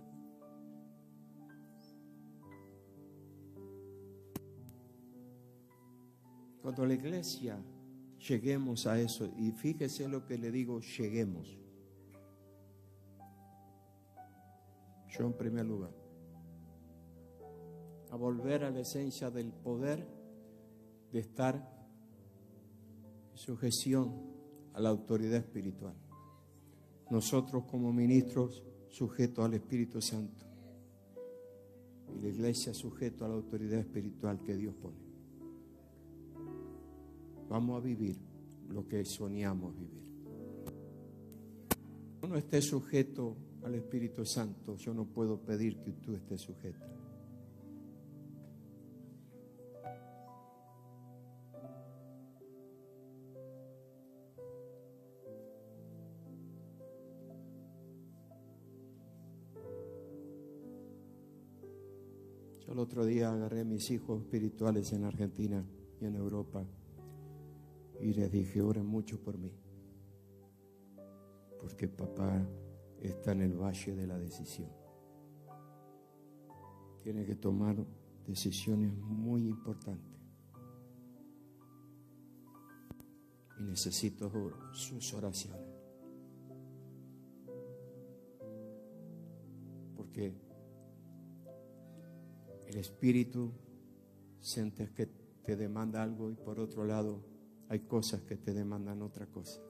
Cuando la iglesia lleguemos a eso, y fíjese lo que le digo, lleguemos. Yo en primer lugar, a volver a la esencia del poder de estar en sujeción a la autoridad espiritual. Nosotros como ministros sujetos al Espíritu Santo y la iglesia sujeto a la autoridad espiritual que Dios pone. Vamos a vivir lo que soñamos vivir. Uno esté sujeto al Espíritu Santo, yo no puedo pedir que tú estés sujeto. Yo el otro día agarré a mis hijos espirituales en Argentina y en Europa y les dije, oren mucho por mí, porque papá está en el valle de la decisión. Tiene que tomar decisiones muy importantes. Y necesito sus oraciones. Porque el espíritu sientes que te demanda algo y por otro lado hay cosas que te demandan otra cosa.